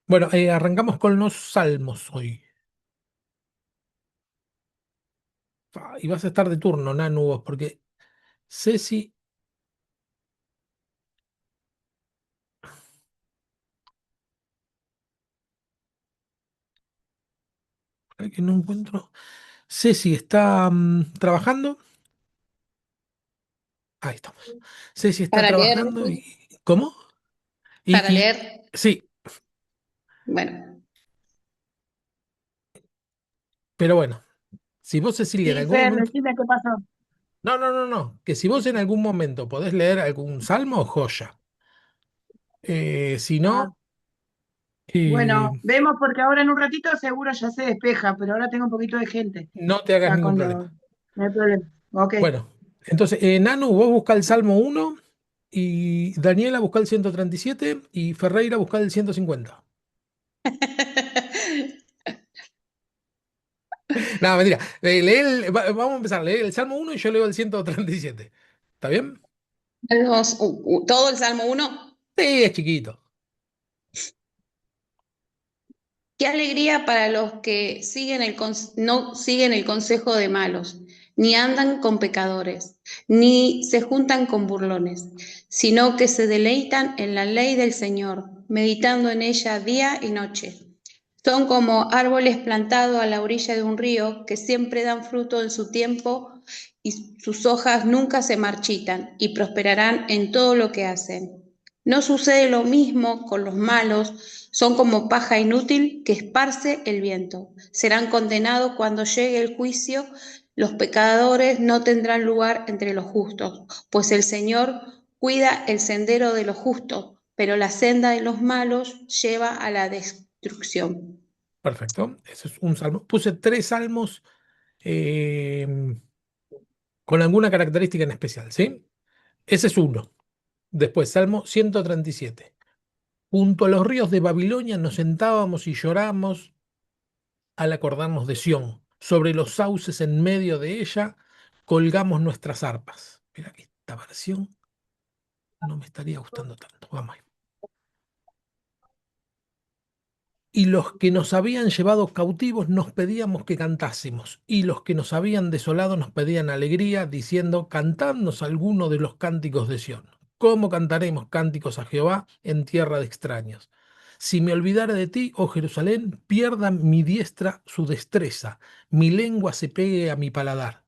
Bueno, arrancamos con los salmos hoy. Y vas a estar de turno, Nanu, vos, porque Ceci, que no encuentro. Ceci está trabajando. Ahí estamos. Ceci está Para leer, trabajando y. ¿Cómo? para Y leer, sí, bueno. pero bueno, si vos, Cecilia, en Sí, algún Fer, momento. decime qué pasó. No, no, no, no. Que si vos en algún momento podés leer algún salmo, joya. Si Ah, no, bueno, eh, vemos porque ahora en un ratito seguro ya se despeja, pero ahora tengo un poquito de gente. no te hagas Ya ningún cuando... problema. No hay problema. Ok. Bueno, entonces, Nanu, vos busca el Salmo 1 y Daniela busca el 137 y Ferreira busca el 150. No, mentira. Vamos a empezar. Lee el Salmo 1 y yo leo el 137. ¿Está bien? Todo el Salmo 1. Sí, es chiquito. Qué alegría para los que no siguen el consejo de malos, ni andan con pecadores, ni se juntan con burlones, sino que se deleitan en la ley del Señor, meditando en ella día y noche. Son como árboles plantados a la orilla de un río que siempre dan fruto en su tiempo y sus hojas nunca se marchitan y prosperarán en todo lo que hacen. No sucede lo mismo con los malos, son como paja inútil que esparce el viento. Serán condenados cuando llegue el juicio. Los pecadores no tendrán lugar entre los justos, pues el Señor cuida el sendero de los justos, pero la senda de los malos lleva a la destrucción. Perfecto. Ese es un salmo. Puse tres salmos eh, con alguna característica en especial, ¿sí? Ese es uno. Después, Salmo 137. Junto a los ríos de Babilonia nos sentábamos y lloramos al acordarnos de Sión. Sobre los sauces en medio de ella colgamos nuestras arpas. Mira, esta versión no me estaría gustando tanto. Vamos ahí. Y los que nos habían llevado cautivos nos pedíamos que cantásemos, y los que nos habían desolado nos pedían alegría, diciendo, cantadnos alguno de los cánticos de Sión. ¿Cómo cantaremos cánticos a Jehová en tierra de extraños? Si me olvidare de ti, oh Jerusalén, pierda mi diestra su destreza, mi lengua se pegue a mi paladar.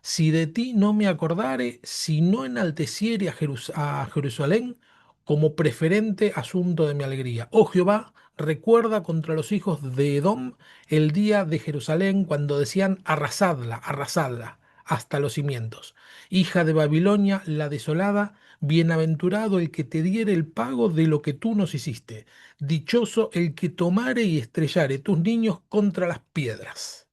Si de ti no me acordare, si no enalteciere a Jerusalén como preferente asunto de mi alegría. Oh Jehová, recuerda contra los hijos de Edom el día de Jerusalén cuando decían arrasadla, arrasadla hasta los cimientos. Hija de Babilonia, la desolada, bienaventurado el que te diere el pago de lo que tú nos hiciste. Dichoso el que tomare y estrellare tus niños contra las piedras.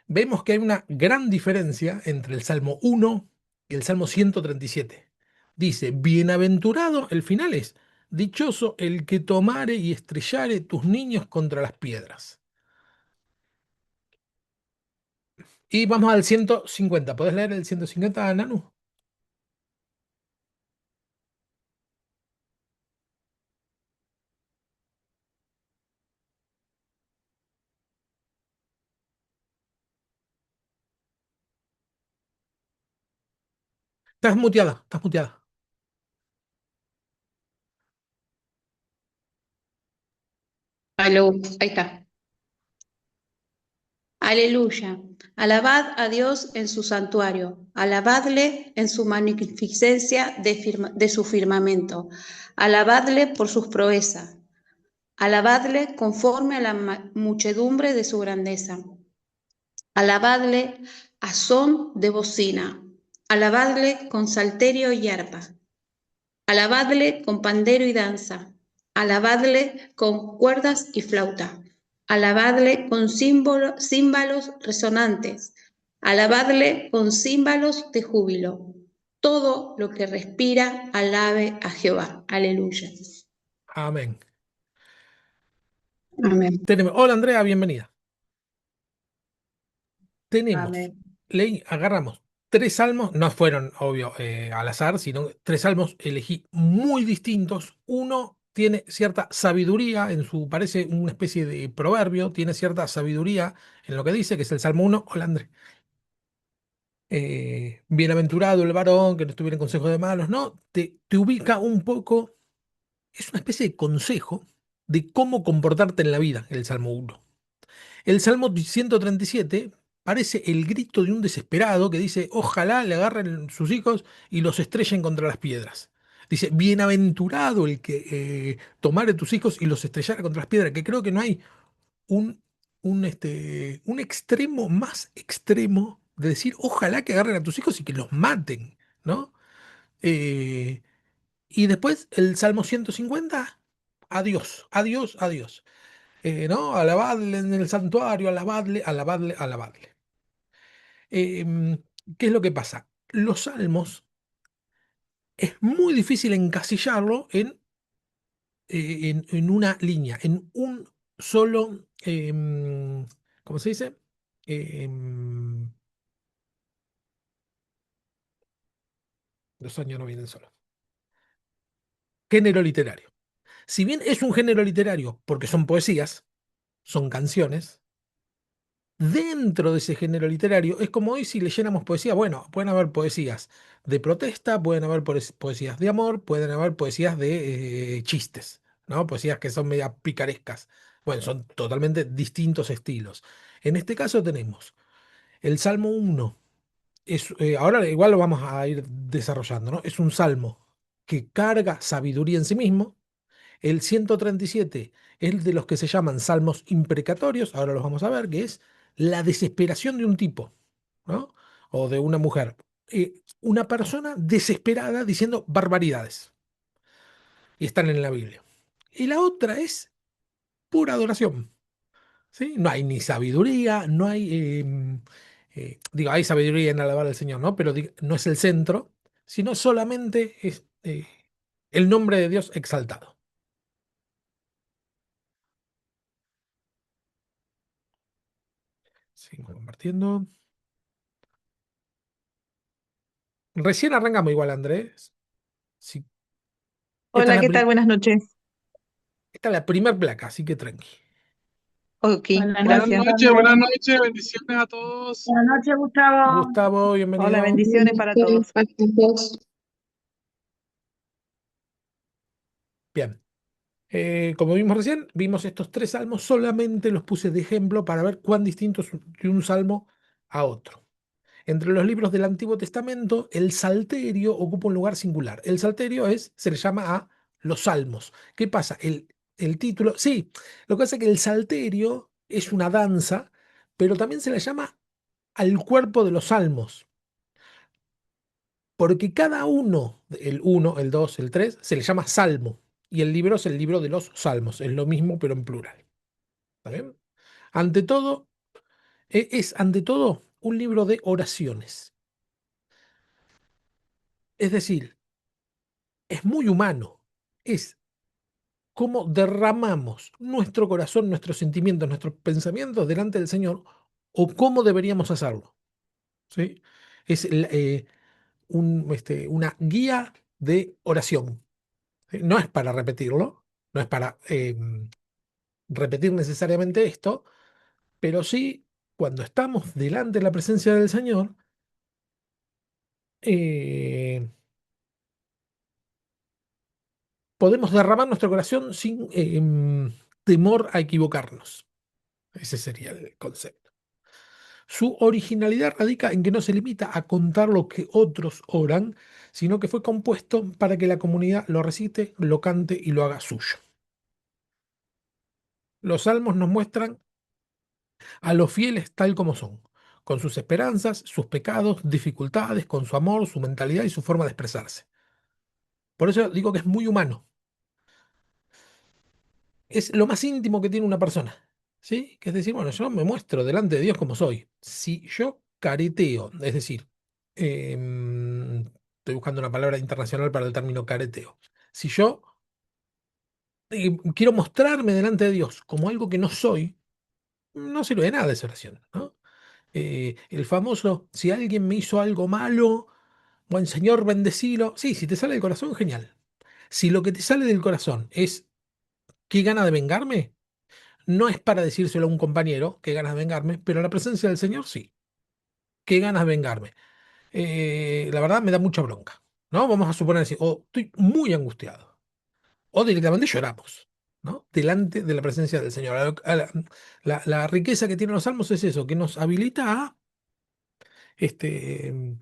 Vemos que hay una gran diferencia entre el Salmo 1 y el Salmo 137. Dice, bienaventurado, el final es, dichoso el que tomare y estrellare tus niños contra las piedras. Y vamos al 150. ¿Podés leer el 150, Nanu? Estás muteada, estás muteada. Aló, ahí está. Aleluya. Alabad a Dios en su santuario. Alabadle en su magnificencia de su firmamento. Alabadle por sus proezas. Alabadle conforme a la muchedumbre de su grandeza. Alabadle a son de bocina. Alabadle con salterio y arpa. Alabadle con pandero y danza. Alabadle con cuerdas y flauta. Alabadle con címbalos resonantes. Alabadle con címbalos de júbilo. Todo lo que respira, alabe a Jehová. Aleluya. Amén. Amén. Hola Andrea, bienvenida. Tenemos, Amén. agarramos tres salmos, no fueron, obvio, al azar, sino tres salmos elegí muy distintos. Uno tiene cierta sabiduría en su, parece una especie de proverbio, tiene cierta sabiduría en lo que dice, que es el Salmo 1. Hola, André. Bienaventurado el varón que no estuviera en consejo de malos, ¿no? Te ubica un poco, es una especie de consejo de cómo comportarte en la vida, el Salmo 1. El Salmo 137 parece el grito de un desesperado que dice, ojalá le agarren sus hijos y los estrellen contra las piedras. Dice, bienaventurado el que tomare tus hijos y los estrellara contra las piedras, que creo que no hay un, un extremo más extremo de decir, ojalá que agarren a tus hijos y que los maten, ¿no? Eh, y después el Salmo 150, adiós, adiós, adiós. ¿No? Alabadle en el santuario, alabadle, alabadle, alabadle. Em, ¿Qué es lo que pasa? Los salmos es muy difícil encasillarlo en una línea, en un solo, ¿cómo se dice? Em, los años no vienen solos. Género literario. Si bien es un género literario, porque son poesías, son canciones, dentro de ese género literario, es como hoy si leyéramos poesía. Bueno, pueden haber poesías de protesta, pueden haber poesías de amor, pueden haber poesías de chistes, ¿no? Poesías que son media picarescas. Bueno, son totalmente distintos estilos. En este caso tenemos el Salmo 1. Ahora igual lo vamos a ir desarrollando, ¿no? Es un salmo que carga sabiduría en sí mismo. El 137 es el de los que se llaman salmos imprecatorios, ahora los vamos a ver, que es la desesperación de un tipo, ¿no? O de una mujer. Una persona desesperada diciendo barbaridades, y están en la Biblia. Y la otra es pura adoración, ¿sí? No hay ni sabiduría, no hay, digo, hay sabiduría en alabar al Señor, ¿no? Pero no es el centro, sino solamente es el nombre de Dios exaltado. Sigo compartiendo. Recién arrancamos igual, Andrés. Sí, esta es Hola, la, ¿qué tal? Buenas noches. esta es la primer placa, así que tranqui. Ok, Buenas gracias. noches, Buenas noches, bendiciones a todos. buenas noches, Gustavo. Gustavo, Hola, bienvenido. bendiciones para todos. Bien. Como vimos recién, vimos estos tres salmos, solamente los puse de ejemplo para ver cuán distinto es de un salmo a otro. Entre los libros del Antiguo Testamento, el Salterio ocupa un lugar singular. El Salterio se le llama a los salmos. ¿Qué pasa? El título, sí, lo que pasa es que el Salterio es una danza, pero también se le llama al cuerpo de los salmos, porque cada uno, el uno, el 2, el 3, se le llama salmo, y el libro es el libro de los salmos, es lo mismo pero en plural. ¿Está bien? Ante todo, es ante todo un libro de oraciones. Es decir, es muy humano. Es cómo derramamos nuestro corazón, nuestros sentimientos, nuestros pensamientos delante del Señor, o cómo deberíamos hacerlo. ¿Sí? Es una guía de oración. ¿Sí? No es para repetirlo, no es para repetir necesariamente esto, pero sí, cuando estamos delante de la presencia del Señor, eh, podemos derramar nuestro corazón sin temor a equivocarnos. Ese sería el concepto. Su originalidad radica en que no se limita a contar lo que otros oran, sino que fue compuesto para que la comunidad lo recite, lo cante y lo haga suyo. Los salmos nos muestran a los fieles tal como son, con sus esperanzas, sus pecados, dificultades, con su amor, su mentalidad y su forma de expresarse. Por eso digo que es muy humano. Es lo más íntimo que tiene una persona. ¿Sí? Que es decir, bueno, yo me muestro delante de Dios como soy. Si yo careteo, es decir, estoy buscando una palabra internacional para el término careteo. Si yo quiero mostrarme delante de Dios como algo que no soy, no sirve de nada esa oración, ¿no? El famoso, si alguien me hizo algo malo, buen Señor, bendecilo. Sí, si te sale del corazón, genial. Si lo que te sale del corazón es qué gana de vengarme, no es para decírselo a un compañero, qué ganas de vengarme, pero la presencia del Señor sí, qué ganas de vengarme. La verdad me da mucha bronca, ¿no? Vamos a suponer así, o estoy muy angustiado, o directamente lloramos, ¿no? Delante de la presencia del Señor. La riqueza que tienen los salmos es eso, que nos habilita este,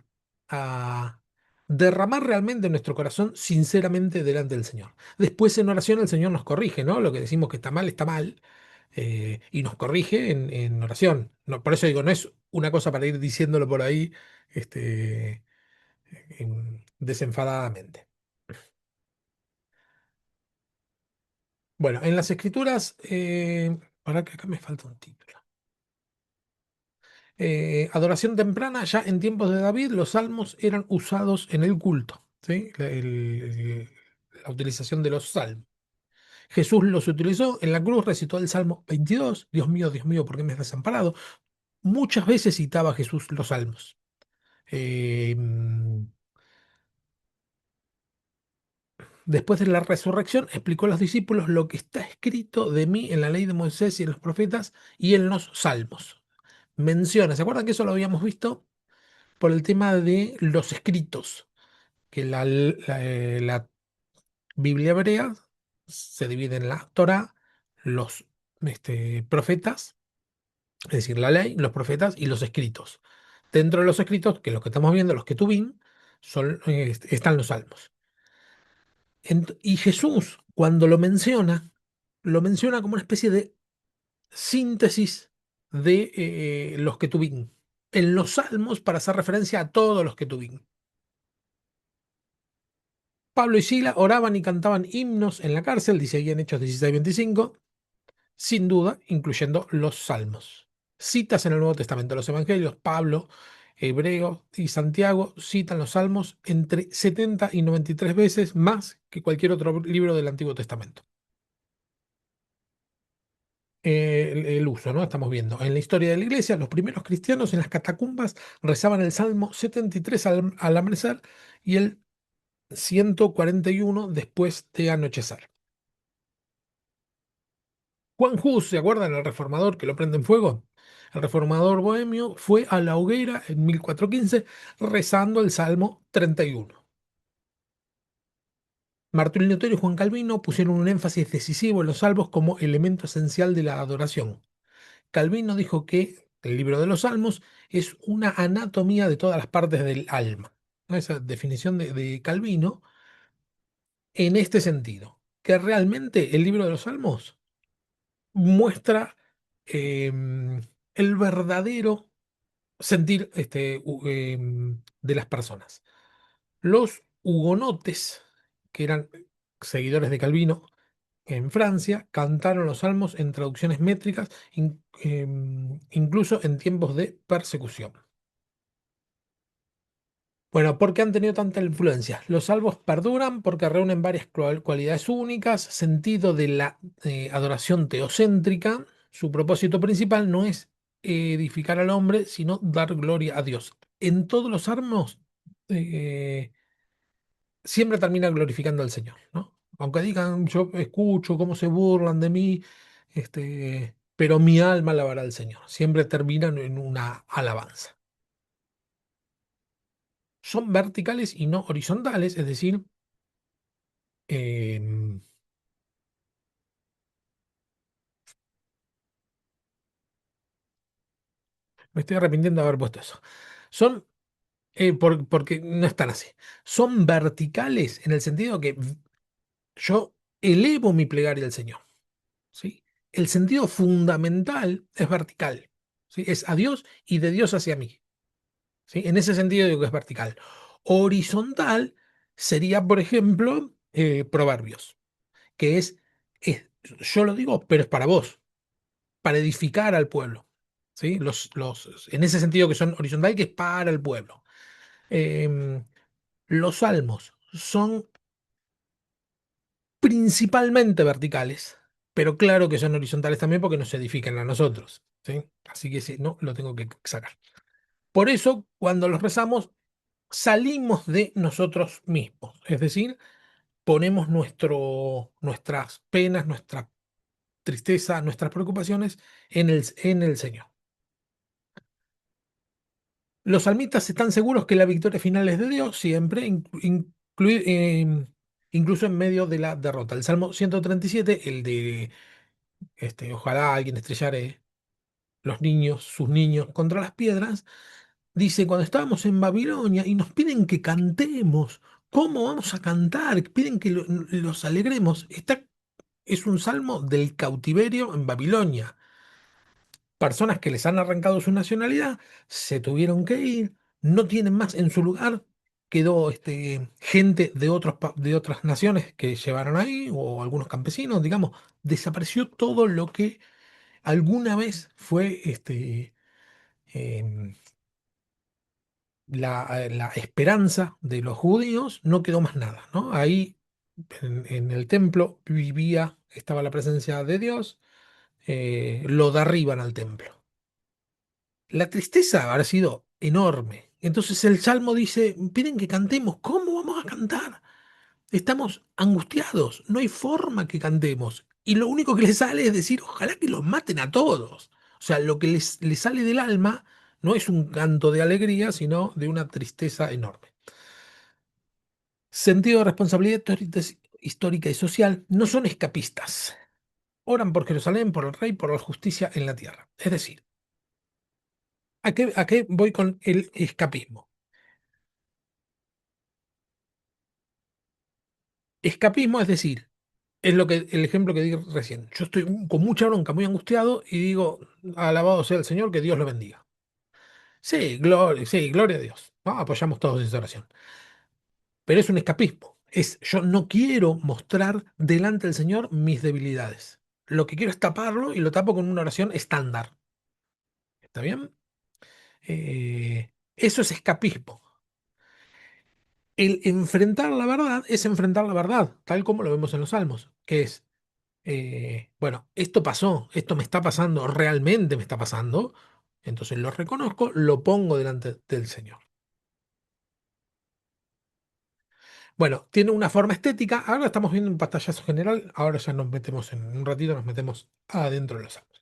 a derramar realmente nuestro corazón sinceramente delante del Señor. Después en oración el Señor nos corrige, ¿no? Lo que decimos que está mal, y nos corrige en oración. No, por eso digo, no es una cosa para ir diciéndolo por ahí este, desenfadadamente. Bueno, en las escrituras, para que acá me falta un título. Adoración temprana, ya en tiempos de David, los salmos eran usados en el culto, ¿sí? La utilización de los salmos. Jesús los utilizó, en la cruz recitó el Salmo 22, Dios mío, ¿por qué me has desamparado? Muchas veces citaba Jesús los salmos. Eh, Después de la resurrección, explicó a los discípulos lo que está escrito de mí en la ley de Moisés y en los profetas y en los salmos. Menciona, ¿se acuerdan que eso lo habíamos visto? Por el tema de los escritos, que la Biblia hebrea se divide en la Torá, los profetas, es decir, la ley, los profetas y los escritos. Dentro de los escritos, que los que estamos viendo, los Ketubim, están los salmos. Y Jesús, cuando lo menciona como una especie de síntesis de los Ketubim. En los salmos, para hacer referencia a todos los Ketubim. Pablo y Sila oraban y cantaban himnos en la cárcel, dice ahí en Hechos 16:25, sin duda, incluyendo los salmos. Citas en el Nuevo Testamento, los evangelios, Pablo, Hebreo y Santiago citan los salmos entre 70 y 93 veces más que cualquier otro libro del Antiguo Testamento. El uso, ¿no? Estamos viendo. En la historia de la iglesia, los primeros cristianos en las catacumbas rezaban el Salmo 73 al amanecer y el 141 después de anochecer. Juan Hus, ¿se acuerdan? El reformador que lo prende en fuego. El reformador bohemio fue a la hoguera en 1415 rezando el Salmo 31. Martín Lutero y Juan Calvino pusieron un énfasis decisivo en los salmos como elemento esencial de la adoración. Calvino dijo que el libro de los Salmos es una anatomía de todas las partes del alma, ¿no? Esa definición de Calvino en este sentido, que realmente el libro de los Salmos muestra el verdadero sentir de las personas. Los hugonotes, que eran seguidores de Calvino en Francia, cantaron los salmos en traducciones métricas, incluso en tiempos de persecución. Bueno, ¿por qué han tenido tanta influencia? Los salmos perduran porque reúnen varias cualidades únicas, sentido de la adoración teocéntrica. Su propósito principal no es edificar al hombre, sino dar gloria a Dios. En todos los salmos eh, siempre termina glorificando al Señor, ¿no? Aunque digan, yo escucho cómo se burlan de mí, pero mi alma alabará al Señor. Siempre terminan en una alabanza. Son verticales y no horizontales, es decir, em, me estoy arrepintiendo de haber puesto eso. Son, porque no están así. Son verticales en el sentido que yo elevo mi plegaria al Señor, ¿sí? El sentido fundamental es vertical, ¿sí? Es a Dios y de Dios hacia mí, ¿sí? En ese sentido digo que es vertical. Horizontal sería, por ejemplo, Proverbios, que yo lo digo, pero es para vos, para edificar al pueblo, ¿sí? En ese sentido que son horizontal, que es para el pueblo. Em, los salmos son principalmente verticales, pero claro que son horizontales también porque nos edifican a nosotros. ¿sí? Así que ese no lo tengo que sacar. Por eso, cuando los rezamos, salimos de nosotros mismos. Es decir, ponemos nuestras penas, nuestra tristeza, nuestras preocupaciones en el Señor. Los salmistas están seguros que la victoria final es de Dios, siempre, incluso en medio de la derrota. El Salmo 137, el de ojalá alguien estrellare los niños, sus niños contra las piedras, dice, cuando estábamos en Babilonia y nos piden que cantemos, ¿cómo vamos a cantar? Piden que los alegremos. Es un salmo del cautiverio en Babilonia. Personas que les han arrancado su nacionalidad se tuvieron que ir, no tienen más en su lugar. Quedó gente de otras naciones que llevaron ahí, o algunos campesinos, digamos, desapareció todo lo que alguna vez fue em, la esperanza de los judíos, no quedó más nada, ¿no? Ahí en el templo estaba la presencia de Dios, lo derriban al templo. La tristeza habrá sido enorme. Entonces el Salmo dice, piden que cantemos, ¿cómo vamos a cantar? Estamos angustiados, no hay forma que cantemos. Y lo único que les sale es decir, ojalá que los maten a todos. O sea, lo que les sale del alma no es un canto de alegría, sino de una tristeza enorme. Sentido de responsabilidad histórica y social, no son escapistas. Oran por Jerusalén, por el rey, por la justicia en la tierra. Es decir, ¿a qué voy con el escapismo? Escapismo es decir, es el ejemplo que di recién. Yo estoy con mucha bronca, muy angustiado y digo, alabado sea el Señor, que Dios lo bendiga. Sí, gloria a Dios. ¿No? Apoyamos todos esa oración. Pero es un escapismo. Yo no quiero mostrar delante del Señor mis debilidades. Lo que quiero es taparlo y lo tapo con una oración estándar. ¿Está bien? Eso es escapismo. El enfrentar la verdad es enfrentar la verdad, tal como lo vemos en los Salmos, que es bueno, esto pasó, esto me está pasando, realmente me está pasando, entonces lo reconozco, lo pongo delante del Señor. Bueno, tiene una forma estética, ahora estamos viendo un pantallazo general, ahora ya nos metemos en un ratito, nos metemos adentro de los salmos.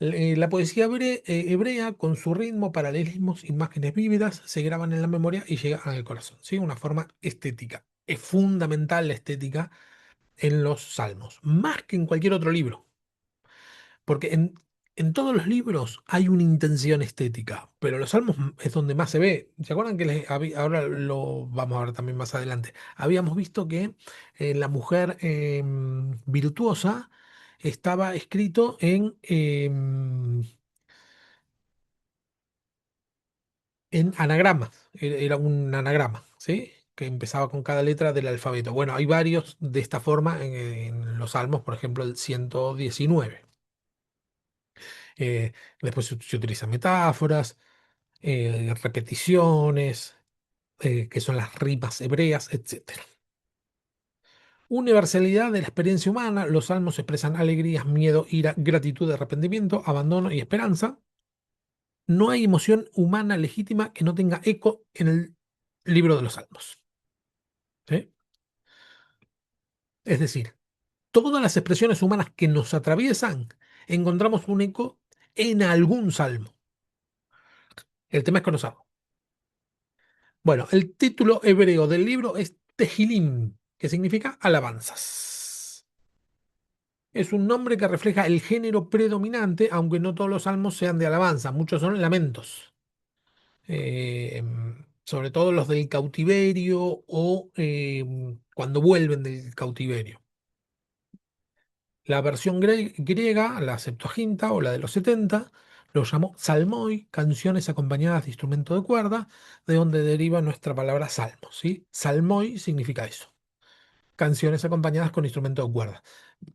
La poesía hebrea, con su ritmo, paralelismos, imágenes vívidas, se graban en la memoria y llegan al corazón, ¿sí? Una forma estética. Es fundamental la estética en los salmos, más que en cualquier otro libro. Porque en todos los libros hay una intención estética, pero los salmos es donde más se ve. ¿Se acuerdan que ahora lo vamos a ver también más adelante? Habíamos visto que la mujer virtuosa estaba escrito en anagramas, era un anagrama, ¿sí? Que empezaba con cada letra del alfabeto. Bueno, hay varios de esta forma en los salmos, por ejemplo, el 119. Eh, Después se utilizan metáforas, repeticiones, que son las rimas hebreas, etcétera. Universalidad de la experiencia humana. Los salmos expresan alegrías, miedo, ira, gratitud, arrepentimiento, abandono y esperanza. No hay emoción humana legítima que no tenga eco en el libro de los salmos. ¿Sí? Es decir, todas las expresiones humanas que nos atraviesan, encontramos un eco en algún salmo. El tema es conocerlo. Bueno, el título hebreo del libro es Tehilim, que significa alabanzas. Es un nombre que refleja el género predominante, aunque no todos los salmos sean de alabanza, muchos son lamentos. Eh, Sobre todo los del cautiverio o cuando vuelven del cautiverio. La versión griega, la Septuaginta o la de los 70, lo llamó salmoi, canciones acompañadas de instrumento de cuerda, de donde deriva nuestra palabra salmo, ¿sí? Salmoi significa eso, canciones acompañadas con instrumento de cuerda.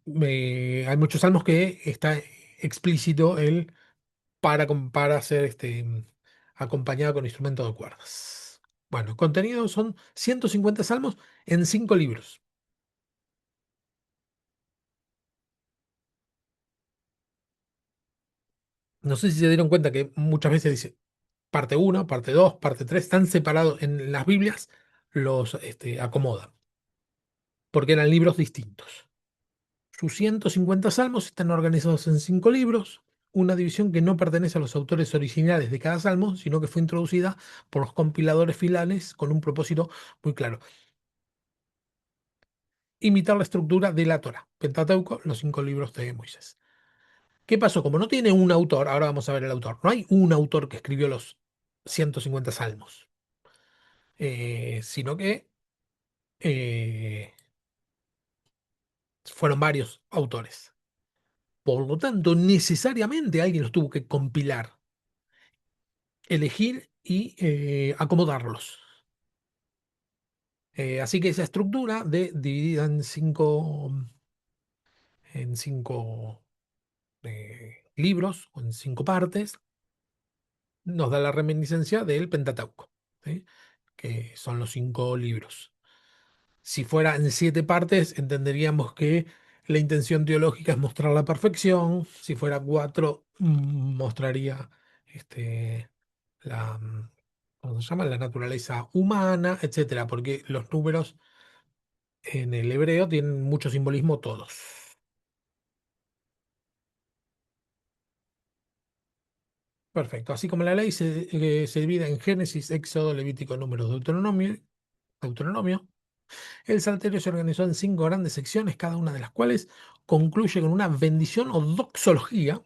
Hay muchos salmos que está explícito el para ser acompañado con instrumento de cuerdas. Bueno, contenido son 150 salmos en 5 libros. No sé si se dieron cuenta que muchas veces dice parte uno, parte 2, parte 3, están separados en las Biblias, los acomodan, porque eran libros distintos. Sus 150 salmos están organizados en 5 libros, una división que no pertenece a los autores originales de cada salmo, sino que fue introducida por los compiladores finales con un propósito muy claro: imitar la estructura de la Torá, Pentateuco, los 5 libros de Moisés. ¿Qué pasó? Como no tiene un autor, ahora vamos a ver el autor, no hay un autor que escribió los 150 salmos, sino que eh, fueron varios autores. Por lo tanto, necesariamente alguien los tuvo que compilar, elegir y acomodarlos. Así que esa estructura dividida en cinco libros o en 5 partes nos da la reminiscencia del Pentateuco, ¿sí? Que son los 5 libros. Si fuera en 7 partes, entenderíamos que la intención teológica es mostrar la perfección. Si fuera 4, mostraría la, ¿cómo se llama? La naturaleza humana, etcétera, porque los números en el hebreo tienen mucho simbolismo todos. Perfecto. Así como la ley se divide en Génesis, Éxodo, Levítico, Números, Deuteronomio, el Salterio se organizó en 5 grandes secciones, cada una de las cuales concluye con una bendición o doxología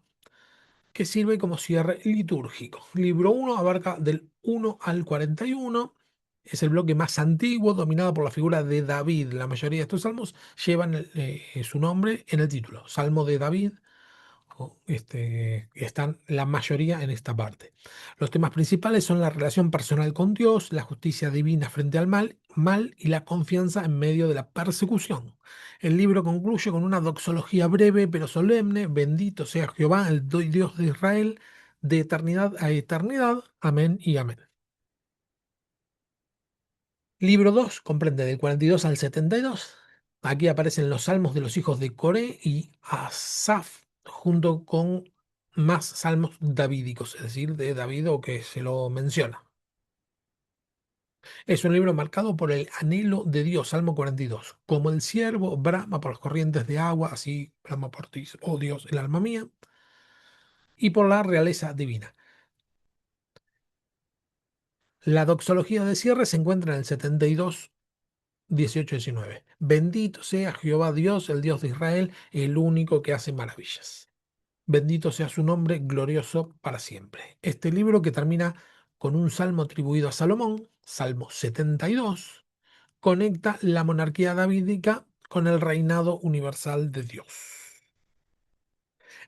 que sirve como cierre litúrgico. Libro 1 abarca del 1 al 41. Es el bloque más antiguo, dominado por la figura de David. La mayoría de estos salmos llevan su nombre en el título. Salmo de David, están la mayoría en esta parte. Los temas principales son la relación personal con Dios, la justicia divina frente al mal y la confianza en medio de la persecución. El libro concluye con una doxología breve pero solemne: bendito sea Jehová, el Dios de Israel, de eternidad a eternidad. Amén y amén. Libro 2 comprende del 42 al 72. Aquí aparecen los salmos de los hijos de Coré y Asaf, junto con más salmos davídicos, es decir, de David o que se lo menciona. Es un libro marcado por el anhelo de Dios, Salmo 42. Como el siervo brama por las corrientes de agua, así brama por ti, oh Dios, el alma mía, y por la realeza divina. La doxología de cierre se encuentra en el 72, 18, 19. Bendito sea Jehová Dios, el Dios de Israel, el único que hace maravillas. Bendito sea su nombre, glorioso para siempre. Este libro, que termina con un salmo atribuido a Salomón, Salmo 72, conecta la monarquía davídica con el reinado universal de Dios.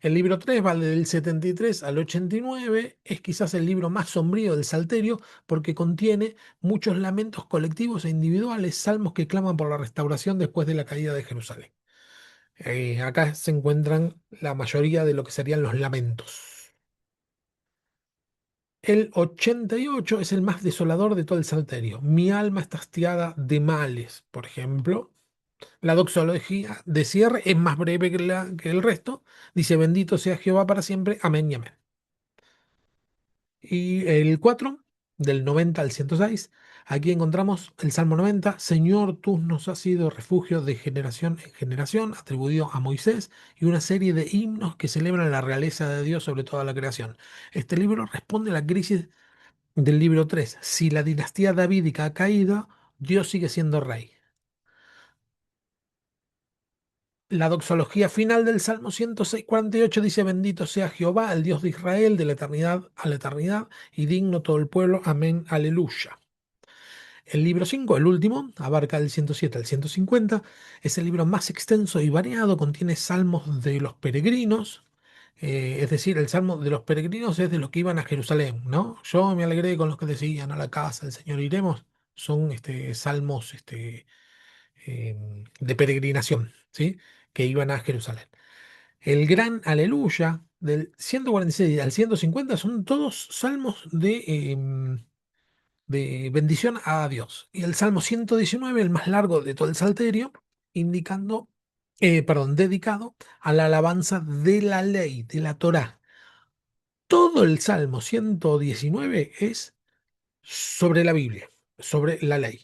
El libro 3 va del 73 al 89, es quizás el libro más sombrío del Salterio porque contiene muchos lamentos colectivos e individuales, salmos que claman por la restauración después de la caída de Jerusalén. Acá se encuentran la mayoría de lo que serían los lamentos. El 88 es el más desolador de todo el Salterio. Mi alma está hastiada de males, por ejemplo. La doxología de cierre es más breve que el resto. Dice: bendito sea Jehová para siempre. Amén y amén. Y el 4, del 90 al 106, aquí encontramos el Salmo 90. Señor, tú nos has sido refugio de generación en generación, atribuido a Moisés, y una serie de himnos que celebran la realeza de Dios sobre toda la creación. Este libro responde a la crisis del libro 3. Si la dinastía davídica ha caído, Dios sigue siendo rey. La doxología final del Salmo 106, 48 dice: bendito sea Jehová, el Dios de Israel, de la eternidad a la eternidad, y digno todo el pueblo. Amén, aleluya. El libro 5, el último, abarca del 107 al 150. Es el libro más extenso y variado, contiene salmos de los peregrinos. Es decir, el salmo de los peregrinos es de los que iban a Jerusalén, ¿no? Yo me alegré con los que decían: a la casa del Señor iremos. Son salmos de peregrinación, ¿sí? Que iban a Jerusalén. El gran aleluya del 146 al 150 son todos salmos de bendición a Dios. Y el Salmo 119, el más largo de todo el Salterio, dedicado a la alabanza de la ley, de la Torá. Todo el Salmo 119 es sobre la Biblia, sobre la ley,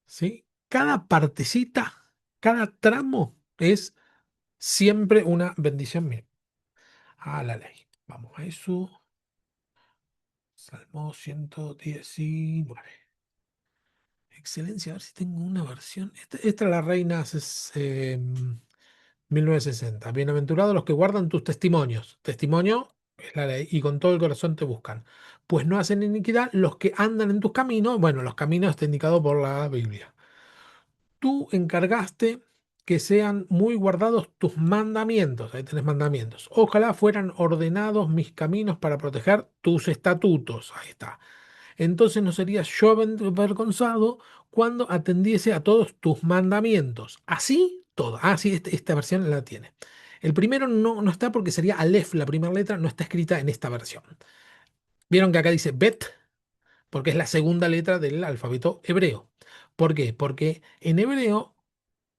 ¿sí? Cada partecita, cada tramo es siempre una bendición mía a la ley. Vamos a eso. Salmo 119. Excelencia, a ver si tengo una versión. Esta es la Reina 1960. Bienaventurados los que guardan tus testimonios. Testimonio es la ley y con todo el corazón te buscan. Pues no hacen iniquidad los que andan en tus caminos. Bueno, los caminos está indicado por la Biblia. Tú encargaste que sean muy guardados tus mandamientos. Ahí tenés mandamientos. Ojalá fueran ordenados mis caminos para proteger tus estatutos. Ahí está. Entonces no sería yo avergonzado cuando atendiese a todos tus mandamientos. Así todo. Ah, sí, esta versión la tiene. El primero no está porque sería Aleph, la primera letra, no está escrita en esta versión. Vieron que acá dice Bet, porque es la segunda letra del alfabeto hebreo. ¿Por qué? Porque en hebreo,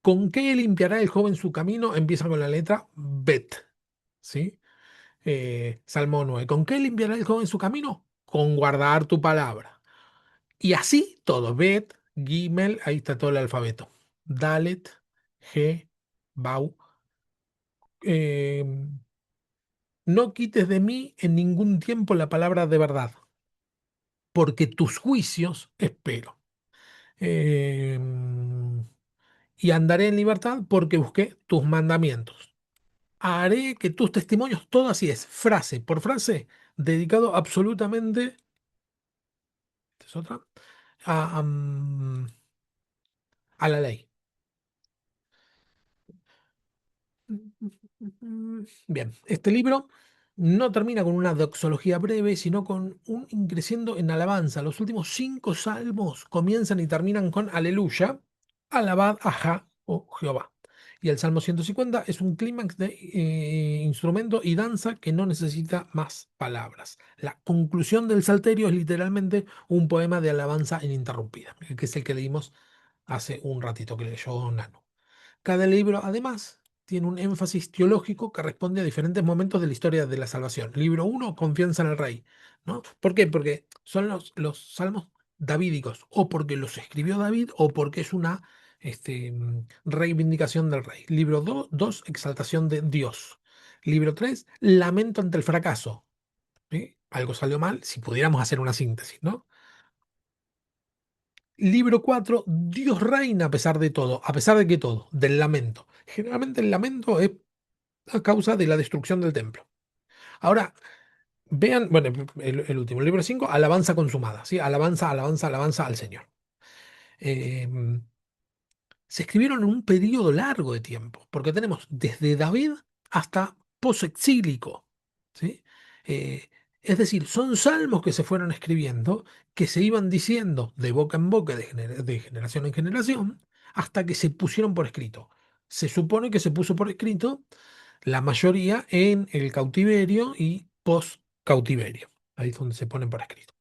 ¿con qué limpiará el joven su camino? Empieza con la letra Bet. ¿Sí? Salmo 9. ¿Con qué limpiará el joven su camino? Con guardar tu palabra. Y así todo. Bet, Gimel, ahí está todo el alfabeto. Dalet, G, Bau. Eh, no quites de mí en ningún tiempo la palabra de verdad, porque tus juicios espero. Eh, y andaré en libertad porque busqué tus mandamientos. Haré que tus testimonios, todo así es, frase por frase, dedicado absolutamente, esta es otra, a la ley. Bien, este libro no termina con una doxología breve, sino con un increciendo en alabanza. Los últimos 5 salmos comienzan y terminan con aleluya, alabad a Jah o Jehová. Y el Salmo 150 es un clímax de instrumento y danza que no necesita más palabras. La conclusión del Salterio es literalmente un poema de alabanza ininterrumpida, que es el que leímos hace un ratito que leyó Nano. Cada libro, además, tiene un énfasis teológico que responde a diferentes momentos de la historia de la salvación. Libro uno, confianza en el rey, ¿no? ¿Por qué? Porque son los salmos davídicos, o porque los escribió David, o porque es una reivindicación del rey. Libro 2, exaltación de Dios. Libro 3, lamento ante el fracaso. ¿Sí? Algo salió mal, si pudiéramos hacer una síntesis, ¿no? Libro 4, Dios reina a pesar de todo, a pesar de que todo, del lamento. Generalmente el lamento es a causa de la destrucción del templo. Ahora, vean, bueno, el último, libro 5, alabanza consumada, ¿sí? Alabanza, alabanza, alabanza al Señor. Eh, Se escribieron en un periodo largo de tiempo, porque tenemos desde David hasta posexílico, ¿sí? Eh, es decir, son salmos que se fueron escribiendo, que se iban diciendo de boca en boca, de generación en generación, hasta que se pusieron por escrito. Se supone que se puso por escrito la mayoría en el cautiverio y post-cautiverio. Ahí es donde se ponen por escrito.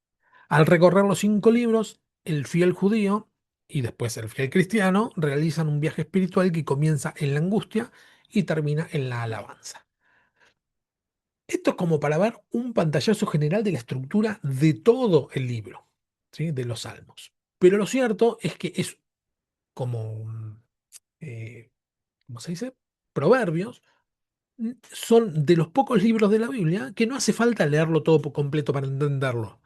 Al recorrer los 5 libros, el fiel judío y después el fiel cristiano realizan un viaje espiritual que comienza en la angustia y termina en la alabanza. Esto es como para ver un pantallazo general de la estructura de todo el libro, ¿sí? De los salmos. Pero lo cierto es que es como, eh, ¿cómo se dice? Proverbios. Son de los pocos libros de la Biblia que no hace falta leerlo todo por completo para entenderlo.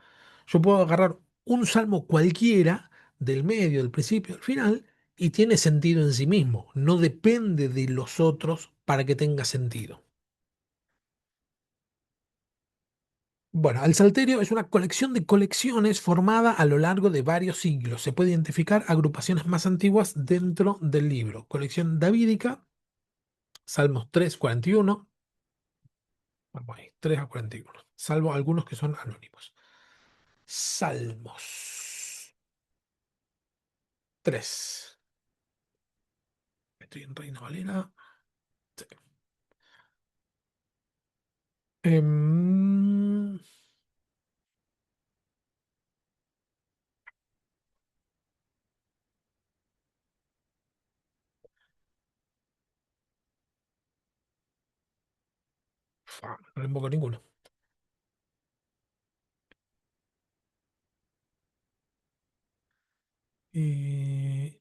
Yo puedo agarrar un salmo cualquiera del medio, del principio, al final, y tiene sentido en sí mismo. No depende de los otros para que tenga sentido. Bueno, el Salterio es una colección de colecciones formada a lo largo de varios siglos. Se puede identificar agrupaciones más antiguas dentro del libro. Colección davídica, Salmos 3, 41. Vamos ahí, 3 a 41, salvo algunos que son anónimos. Salmos 3. Estoy en Reina Valera. Sí. Em, no le invoco ninguno. Eh,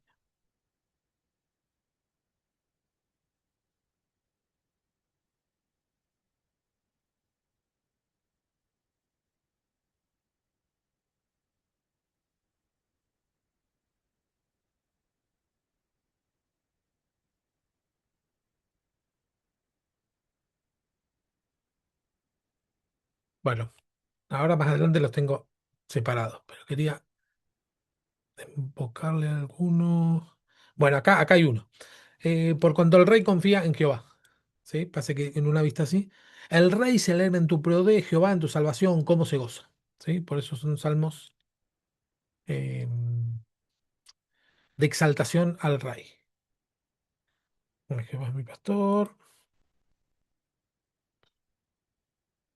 bueno, ahora más adelante los tengo separados, pero quería invocarle a alguno. Bueno, acá hay uno. Por cuanto el rey confía en Jehová. ¿Sí? Pase que en una vista así. El rey se alegra en tu pro de Jehová, en tu salvación, cómo se goza. ¿Sí? Por eso son salmos eh, de exaltación al rey. Bueno, Jehová es mi pastor.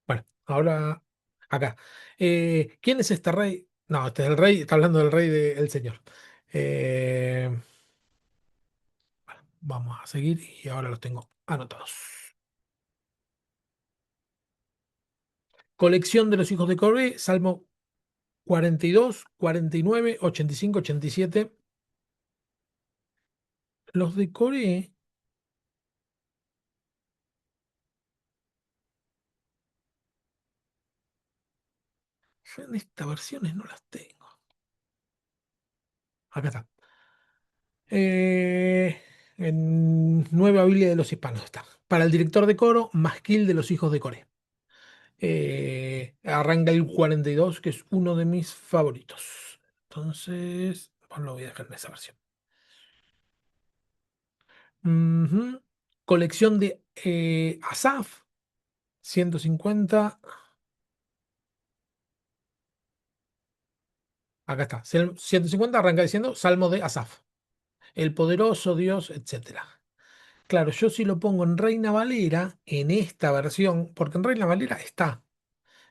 Bueno, ahora acá. ¿Quién es este rey? No, este es el rey, está hablando del rey del Señor. Eh, Vamos a seguir y ahora los tengo anotados. Colección de los hijos de Coré, Salmo 42, 49, 85, 87. Los de Coré, yo en estas versiones no las tengo. Acá está. En Nueva Biblia de los Hispanos está. Para el director de coro, Masquil de los hijos de Coré. Arranca el 42, que es uno de mis favoritos. Entonces, pues lo voy a dejar en esa versión. Ujú. Colección de Asaf, 150. Acá está. 150 arranca diciendo Salmo de Asaf. El poderoso Dios, etcétera. Claro, yo si lo pongo en Reina Valera, en esta versión, porque en Reina Valera está,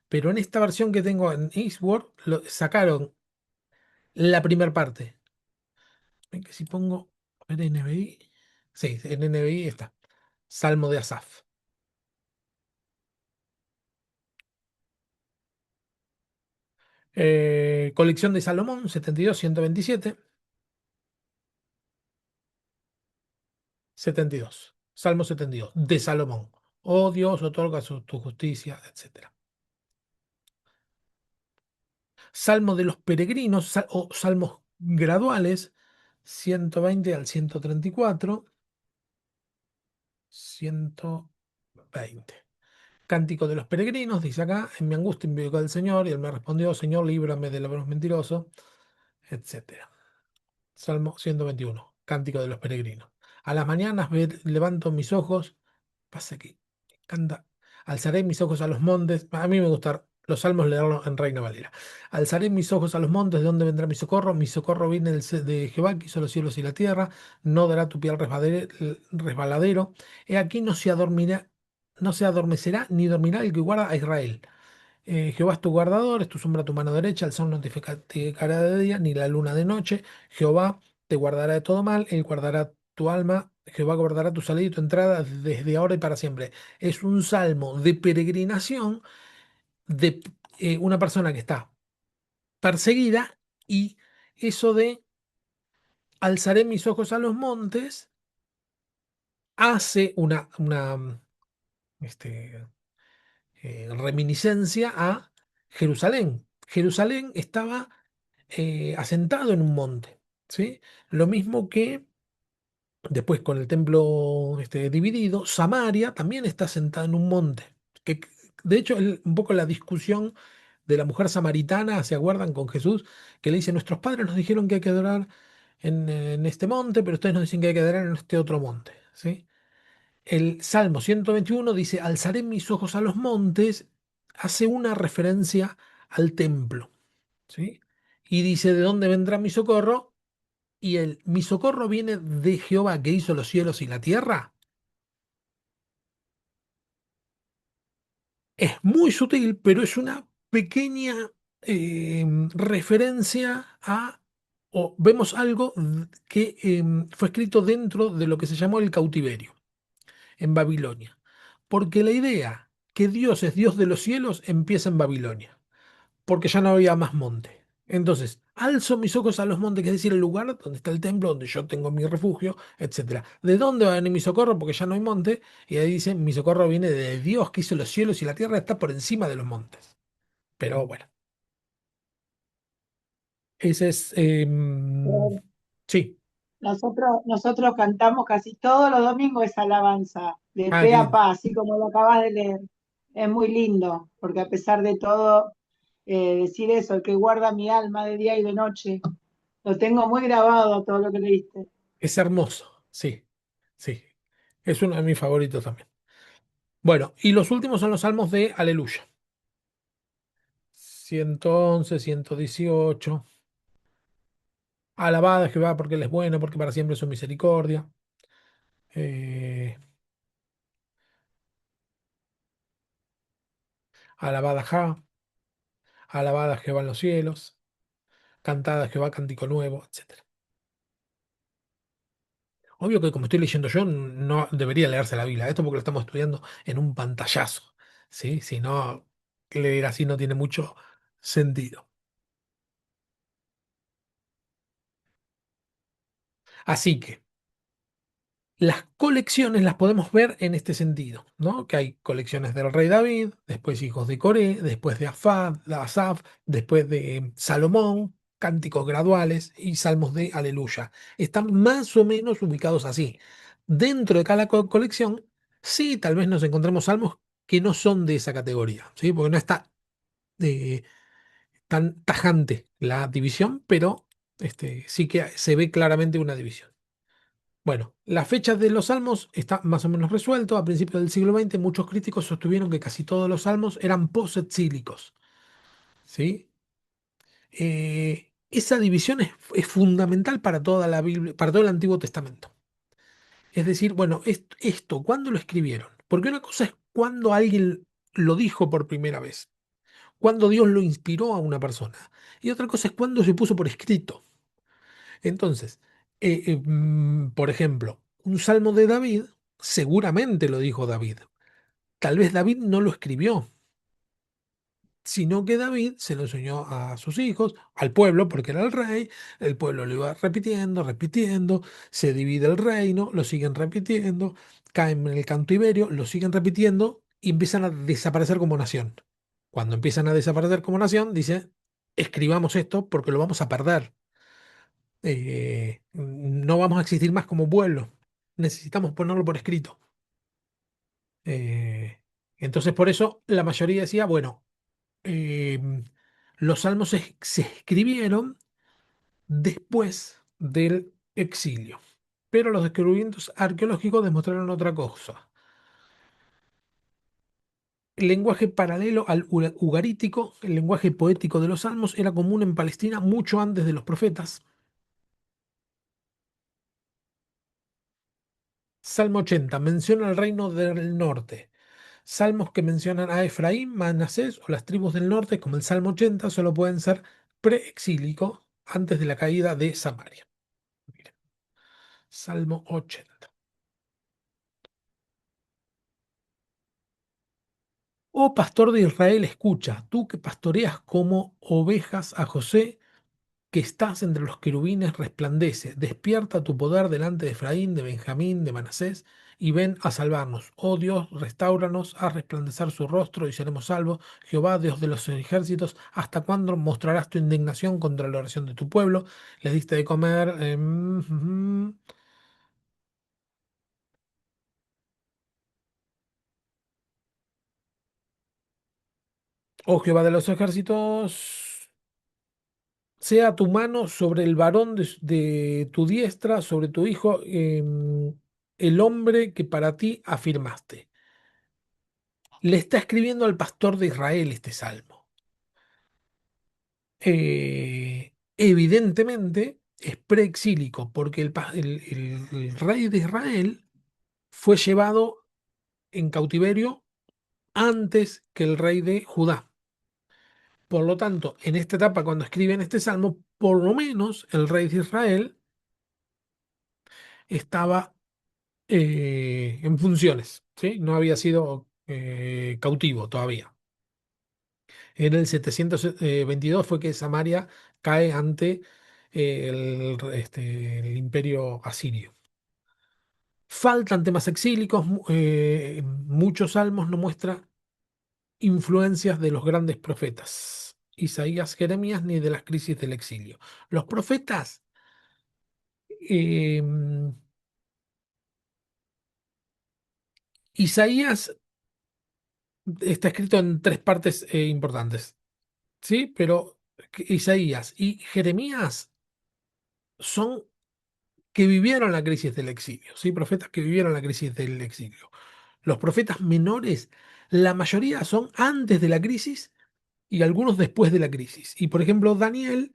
pero en esta versión que tengo en Eastward, sacaron la primera parte. Ven que si pongo, a ver, NBI, sí, en NBI está. Salmo de Asaf. Colección de Salomón, 72, 127, 72. Salmo 72, de Salomón. Oh Dios, otorga tu justicia, etcétera. Salmo de los peregrinos o salmos graduales, 120 al 134, 120. Cántico de los peregrinos, dice acá, en mi angustia invoqué al Señor y él me respondió, Señor, líbrame del labor mentiroso, etcétera. Salmo 121, Cántico de los peregrinos. A las mañanas levanto mis ojos, pasa que canta, alzaré mis ojos a los montes, a mí me gustan los salmos leerlos en Reina Valera. Alzaré mis ojos a los montes, ¿de dónde vendrá mi socorro viene de Jehová, que hizo los cielos y la tierra, no dará tu pie al resbaladero, he aquí no se adormirá, no se adormecerá, ni dormirá el que guarda a Israel. Jehová es tu guardador, es tu sombra a tu mano derecha, el sol no te caerá de día, ni la luna de noche. Jehová te guardará de todo mal, él guardará tu alma, Jehová guardará tu salida y tu entrada desde ahora y para siempre. Es un salmo de peregrinación de una persona que está perseguida y eso de alzaré mis ojos a los montes hace este, reminiscencia a Jerusalén. Jerusalén estaba asentado en un monte, ¿sí? Lo mismo que después con el templo dividido, Samaria también está asentada en un monte. Que, de hecho, un poco la discusión de la mujer samaritana, ¿se acuerdan con Jesús? Que le dice, nuestros padres nos dijeron que hay que adorar en este monte, pero ustedes nos dicen que hay que adorar en este otro monte, ¿sí? El Salmo 121 dice, alzaré mis ojos a los montes, hace una referencia al templo, ¿sí? Y dice, ¿de dónde vendrá mi socorro? Y mi socorro viene de Jehová que hizo los cielos y la tierra. Es muy sutil, pero es una pequeña referencia a, o vemos algo que fue escrito dentro de lo que se llamó el cautiverio en Babilonia. Porque la idea que Dios es Dios de los cielos empieza en Babilonia, porque ya no había más monte. Entonces, Alzo mis ojos a los montes, que es decir, el lugar donde está el templo, donde yo tengo mi refugio, etcétera. ¿De dónde va a venir mi socorro? Porque ya no hay monte. Y ahí dice, mi socorro viene de Dios que hizo los cielos y la tierra está por encima de los montes. Pero bueno, ese es... sí. Nosotros cantamos casi todos los domingos esa alabanza, de Ah, pe qué a lindo. pa, así como lo acabas de leer. Es muy lindo, porque a pesar de todo, decir eso, el que guarda mi alma de día y de noche, lo tengo muy grabado todo lo que leíste. Es hermoso. Sí, sí. Es uno de mis favoritos también. Bueno, y los últimos son los salmos de Aleluya. 111, 118. Alabada a Jehová porque Él es bueno, porque para siempre es su misericordia. Eh, alabada a Jah, alabada a Jehová en los cielos, cantada a Jehová cántico nuevo, etcétera. Obvio que como estoy leyendo yo, no debería leerse la Biblia. Esto porque lo estamos estudiando en un pantallazo. ¿Sí? Si no, leer así no tiene mucho sentido. Así que las colecciones las podemos ver en este sentido, ¿no? Que hay colecciones del rey David, después hijos de Coré, después de Asaf, después de Salomón, cánticos graduales y salmos de Aleluya. Están más o menos ubicados así. Dentro de cada colección, sí, tal vez nos encontremos salmos que no son de esa categoría, ¿sí? Porque no está eh, tan tajante la división, pero sí que se ve claramente una división. Bueno, las fechas de los salmos está más o menos resuelto. A principios del siglo XX, muchos críticos sostuvieron que casi todos los salmos eran post-exílicos. ¿Sí? Esa división es fundamental para toda la Biblia, para todo el Antiguo Testamento. Es decir, bueno, esto, ¿cuándo lo escribieron? Porque una cosa es cuando alguien lo dijo por primera vez, cuando Dios lo inspiró a una persona, y otra cosa es cuando se puso por escrito. Entonces, por ejemplo, un salmo de David, seguramente lo dijo David. Tal vez David no lo escribió, sino que David se lo enseñó a sus hijos, al pueblo, porque era el pueblo lo iba repitiendo, repitiendo, se divide el reino, lo siguen repitiendo, caen en el cautiverio, lo siguen repitiendo y empiezan a desaparecer como nación. Cuando empiezan a desaparecer como nación, dice, escribamos esto porque lo vamos a perder. No vamos a existir más como pueblo. Necesitamos ponerlo por escrito. Eh, entonces, por eso la mayoría decía, bueno, los salmos se escribieron después del exilio. Pero los descubrimientos arqueológicos demostraron otra cosa. El lenguaje paralelo al ugarítico, el lenguaje poético de los salmos, era común en Palestina mucho antes de los profetas. Salmo 80 menciona el reino del norte. Salmos que mencionan a Efraín, Manasés o las tribus del norte, como el Salmo 80, solo pueden ser preexílicos antes de la caída de Samaria. Miren, Salmo 80. Oh pastor de Israel, escucha, tú que pastoreas como ovejas a José, que estás entre los querubines, resplandece, despierta tu poder delante de Efraín, de Benjamín, de Manasés, y ven a salvarnos. Oh Dios, restauranos, haz resplandecer su rostro y seremos salvos. Jehová, Dios de los ejércitos, ¿hasta cuándo mostrarás tu indignación contra la oración de tu pueblo? Les diste de comer. Oh Jehová de los ejércitos, sea tu mano sobre el varón de tu diestra, sobre tu hijo, el hombre que para ti afirmaste. Le está escribiendo al pastor de Israel este salmo. Evidentemente es preexílico, porque el rey de Israel fue llevado en cautiverio antes que el rey de Judá. Por lo tanto, en esta etapa, cuando escriben este salmo, por lo menos el rey de Israel estaba en funciones, ¿sí? No había sido cautivo todavía. En el 722 fue que Samaria cae ante el imperio asirio. Faltan temas exílicos, muchos salmos no muestran influencias de los grandes profetas, Isaías, Jeremías, ni de las crisis del exilio. Los profetas, eh, Isaías está escrito en tres partes importantes, ¿sí? Pero Isaías y Jeremías son que vivieron la crisis del exilio, ¿sí? Profetas que vivieron la crisis del exilio. Los profetas menores, la mayoría son antes de la crisis y algunos después de la crisis. Y por ejemplo, Daniel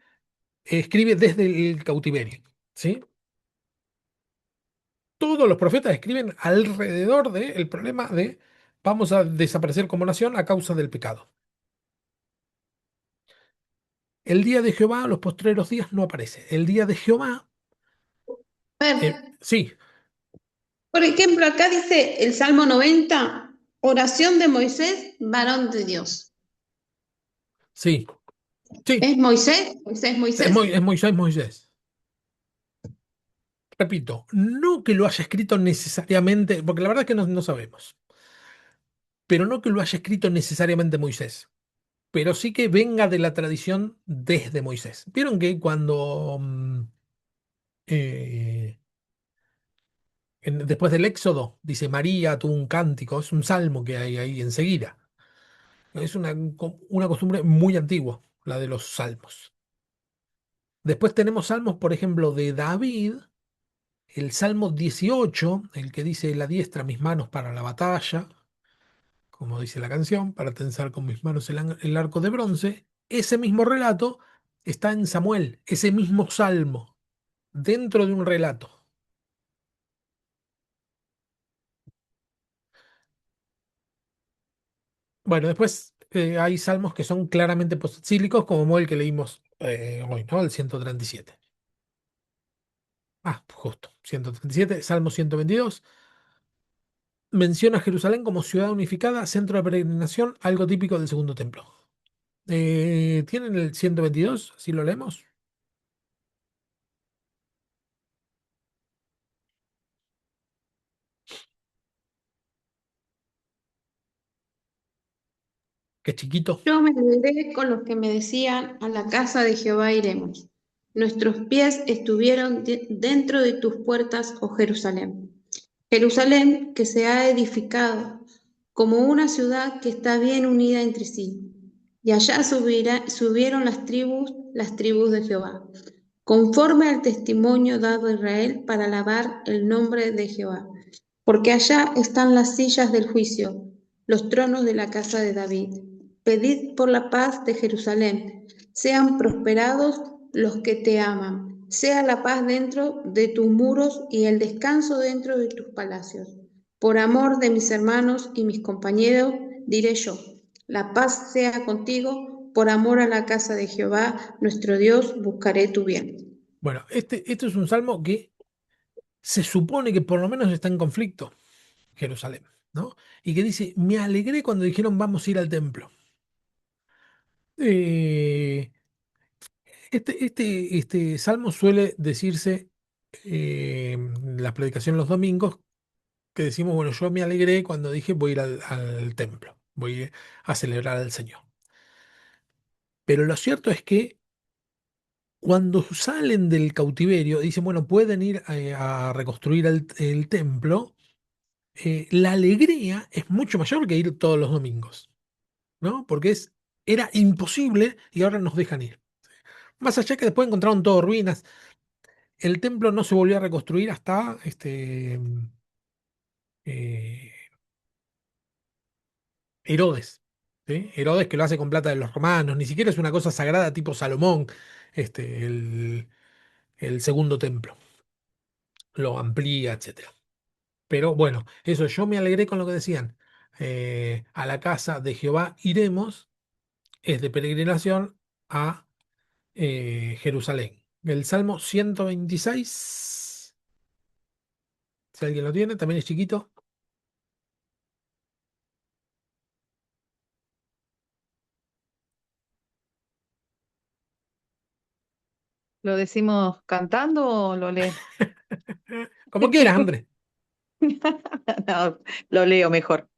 escribe desde el cautiverio, ¿sí? Todos los profetas escriben alrededor del problema de vamos a desaparecer como nación a causa del pecado. El día de Jehová, los postreros días, no aparece. El día de Jehová, A ver, sí, por ejemplo, acá dice el Salmo 90, oración de Moisés, varón de Dios. sí, sí, ¿Es Moisés? ¿Moisés, Moisés? Es Moisés, Moisés. Repito, no que lo haya escrito necesariamente, porque la verdad es que no sabemos, pero no que lo haya escrito necesariamente Moisés, pero sí que venga de la tradición desde Moisés. Vieron que cuando eh, después del Éxodo dice María tuvo un cántico, es un salmo que hay ahí enseguida. Es una costumbre muy antigua, la de los salmos. Después tenemos salmos, por ejemplo, de David, el Salmo 18, el que dice la diestra mis manos para la batalla, como dice la canción, para tensar con mis manos el arco de bronce. Ese mismo relato está en Samuel, ese mismo salmo, dentro de un relato. Bueno, después hay salmos que son claramente postsílicos, como el que leímos hoy, ¿no? El 137. Ah, justo, 137, Salmo 122. Menciona a Jerusalén como ciudad unificada, centro de peregrinación, algo típico del segundo templo. ¿Tienen el 122? ¿Así lo leemos? Qué chiquito. Yo me alegré con los que me decían, a la casa de Jehová iremos. Nuestros pies estuvieron dentro de tus puertas, oh Jerusalén. Jerusalén que se ha edificado como una ciudad que está bien unida entre sí. Y allá subieron las tribus de Jehová, conforme al testimonio dado a Israel para alabar el nombre de Jehová. Porque allá están las sillas del juicio, los tronos de la casa de David. Pedid por la paz de Jerusalén. Sean prosperados los que te aman. Sea la paz dentro de tus muros y el descanso dentro de tus palacios. Por amor de mis hermanos y mis compañeros, diré yo, la paz sea contigo, por amor a la casa de Jehová, nuestro Dios, buscaré tu bien. Bueno, este es un salmo que se supone que por lo menos está en conflicto, Jerusalén, ¿no? Y que dice, me alegré cuando dijeron vamos a ir al templo. Eh, este salmo suele decirse en la predicación los domingos, que decimos, bueno, yo me alegré cuando dije voy a ir al templo, voy a celebrar al Señor. Pero lo cierto es que cuando salen del cautiverio, dicen, bueno, pueden ir a reconstruir el templo, la alegría es mucho mayor que ir todos los domingos, ¿no? Porque era imposible y ahora nos dejan ir. Más allá que después encontraron todo ruinas, el templo no se volvió a reconstruir hasta eh, Herodes, ¿sí? Herodes que lo hace con plata de los romanos, ni siquiera es una cosa sagrada tipo Salomón, este, el segundo templo, lo amplía, etcétera. Pero bueno, eso yo me alegré con lo que decían. A la casa de Jehová iremos, es de peregrinación a Jerusalén. El Salmo 126, si alguien lo tiene, también es chiquito. ¿Lo decimos cantando o lo lee? Como quieras, Andrés. No, lo leo mejor.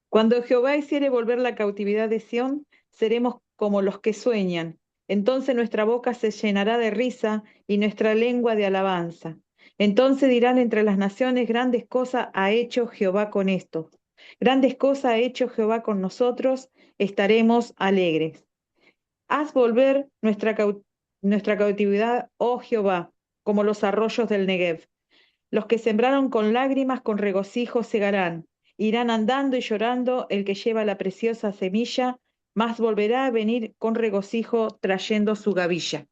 Cuando Jehová hiciere volver la cautividad de Sión, seremos como los que sueñan. Entonces nuestra boca se llenará de risa y nuestra lengua de alabanza. Entonces dirán entre las naciones, grandes cosas ha hecho Jehová con esto. Grandes cosas ha hecho Jehová con nosotros, estaremos alegres. Haz volver nuestra cautividad, oh Jehová, como los arroyos del Negev. Los que sembraron con lágrimas, con regocijo segarán. Irán andando y llorando el que lleva la preciosa semilla, mas volverá a venir con regocijo trayendo su gavilla.